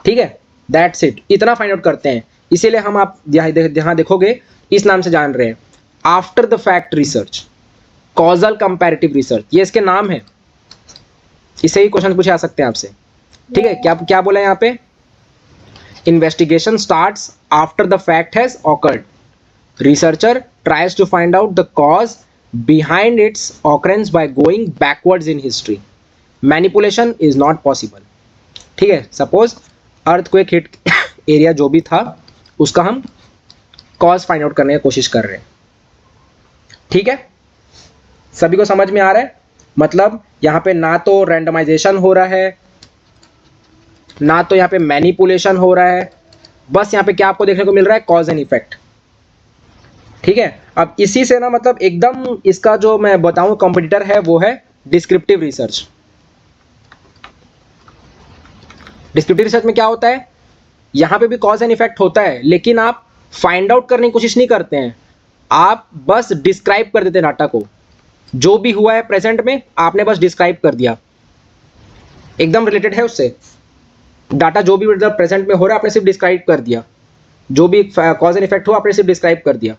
ठीक है। दैट्स इट, इतना फाइंड आउट करते हैं। इसीलिए हम आप यहाँ देखोगे इस नाम से जान रहे हैं, after the fact research, causal comparative research, ये इसके नाम है। इसे ही क्वेश्चन पूछे आ सकते हैं आपसे, ठीक है। क्या क्या बोला यहाँ पे, investigation starts after the fact has occurred. Researcher tries to find out the cause behind its occurrence by going backwards in history. Manipulation is not possible. ठीक है, सपोज अर्थक्वेक हिट एरिया जो भी था उसका हम कॉज फाइंड आउट करने की कोशिश कर रहे हैं, ठीक है। सभी को समझ में आ रहा है, मतलब यहाँ पे ना तो रैंडमाइजेशन हो रहा है, ना तो यहाँ पे मैनिपुलेशन हो रहा है, बस यहाँ पे क्या आपको देखने को मिल रहा है, कॉज एंड इफेक्ट, ठीक है, अब इसी से ना मतलब एकदम इसका जो मैं बताऊं कॉम्पिटिटर है वो है डिस्क्रिप्टिव रिसर्च। डिस्क्रिप्टिव रिसर्च में क्या होता है, यहाँ पे भी कॉज एंड इफेक्ट होता है, लेकिन आप फाइंड आउट करने की कोशिश नहीं करते हैं, आप बस डिस्क्राइब कर देते हैं डाटा को। जो भी हुआ है प्रेजेंट में आपने बस डिस्क्राइब कर दिया, एकदम रिलेटेड है उससे। डाटा जो भी मतलब प्रेजेंट में हो रहा है आपने सिर्फ डिस्क्राइब कर दिया, जो भी कॉज एंड इफेक्ट हुआ आपने सिर्फ डिस्क्राइब कर दिया।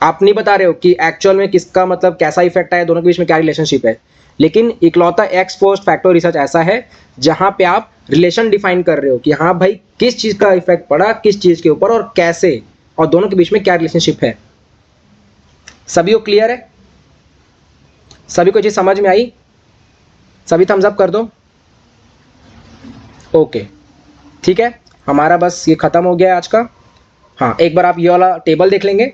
आप नहीं बता रहे हो कि एक्चुअल में किसका मतलब कैसा इफेक्ट आया, दोनों के बीच में क्या रिलेशनशिप है। लेकिन इकलौता एक्स पोस्ट फैक्टर रिसर्च ऐसा है जहां पे आप रिलेशन डिफाइन कर रहे हो कि हाँ भाई किस चीज का इफेक्ट पड़ा किस चीज के ऊपर और कैसे, और दोनों के बीच में क्या रिलेशनशिप है। सभी को क्लियर है? सभी को चीज समझ में आई? सभी थम्स अप कर दो। ओके ठीक है, हमारा बस ये खत्म हो गया है आज का। हाँ, एक बार आप ये वाला टेबल देख लेंगे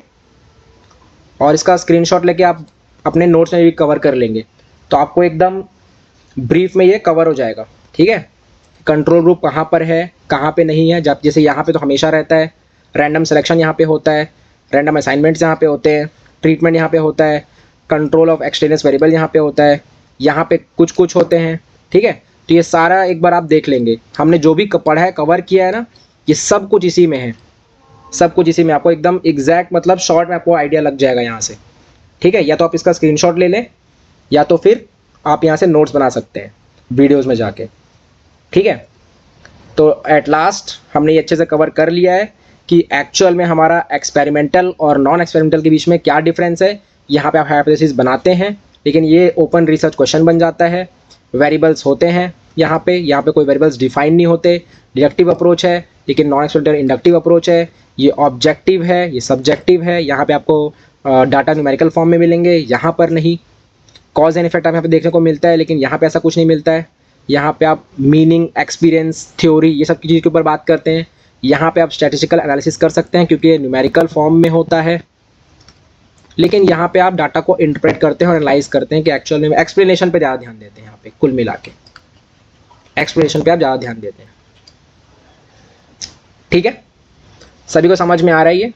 और इसका स्क्रीनशॉट लेके आप अपने नोट्स में भी कवर कर लेंगे, तो आपको एकदम ब्रीफ में ये कवर हो जाएगा। ठीक है, कंट्रोल ग्रुप कहाँ पर है कहाँ पे नहीं है, जब जैसे यहाँ पे तो हमेशा रहता है, रैंडम सिलेक्शन यहाँ पे होता है, रैंडम असाइनमेंट्स यहाँ पे होते हैं, ट्रीटमेंट यहाँ पे होता है, कंट्रोल ऑफ एक्सटेनियस वेरिएबल यहाँ पे होता है, यहाँ पे कुछ कुछ होते हैं। ठीक है, तो ये सारा एक बार आप देख लेंगे, हमने जो भी पढ़ा है कवर किया है ना, ये सब कुछ इसी में है, सब कुछ इसी में। आपको एकदम एग्जैक्ट मतलब शॉर्ट में आपको आइडिया लग जाएगा यहाँ से। ठीक है, या तो आप इसका स्क्रीनशॉट ले लें या तो फिर आप यहाँ से नोट्स बना सकते हैं वीडियोस में जाके। ठीक है, तो एट लास्ट हमने ये अच्छे से कवर कर लिया है कि एक्चुअल में हमारा एक्सपेरिमेंटल और नॉन एक्सपेरिमेंटल के बीच में क्या डिफरेंस है। यहाँ पे आप हाइपोथेसिस बनाते हैं, लेकिन ये ओपन रिसर्च क्वेश्चन बन जाता है। वेरिएबल्स होते हैं यहाँ पे कोई वेरिएबल्स डिफाइन नहीं होते। डिडक्टिव अप्रोच है, लेकिन नॉन एक्सपेरिमेंटल इंडक्टिव अप्रोच है। ये ऑब्जेक्टिव है, ये सब्जेक्टिव है। यहाँ पे आपको डाटा न्यूमेरिकल फॉर्म में मिलेंगे, यहाँ पर नहीं। कॉज एंड इफेक्ट आप यहाँ पे देखने को मिलता है, लेकिन यहाँ पे ऐसा कुछ नहीं मिलता है। यहाँ पे आप मीनिंग, एक्सपीरियंस, थ्योरी, ये सब की चीज़ के ऊपर बात करते हैं। यहाँ पे आप स्टैटिस्टिकल एनालिसिस कर सकते हैं क्योंकि ये न्यूमेरिकल फॉर्म में होता है, लेकिन यहाँ पे आप डाटा को इंटरप्रेट करते हैं और एनालाइज करते हैं कि एक्चुअल में एक्सप्लेनेशन पे ज़्यादा ध्यान देते हैं। यहाँ पे कुल मिला के एक्सप्लेनेशन पे आप ज़्यादा ध्यान देते हैं। ठीक है, सभी को समझ में आ रहा है ये?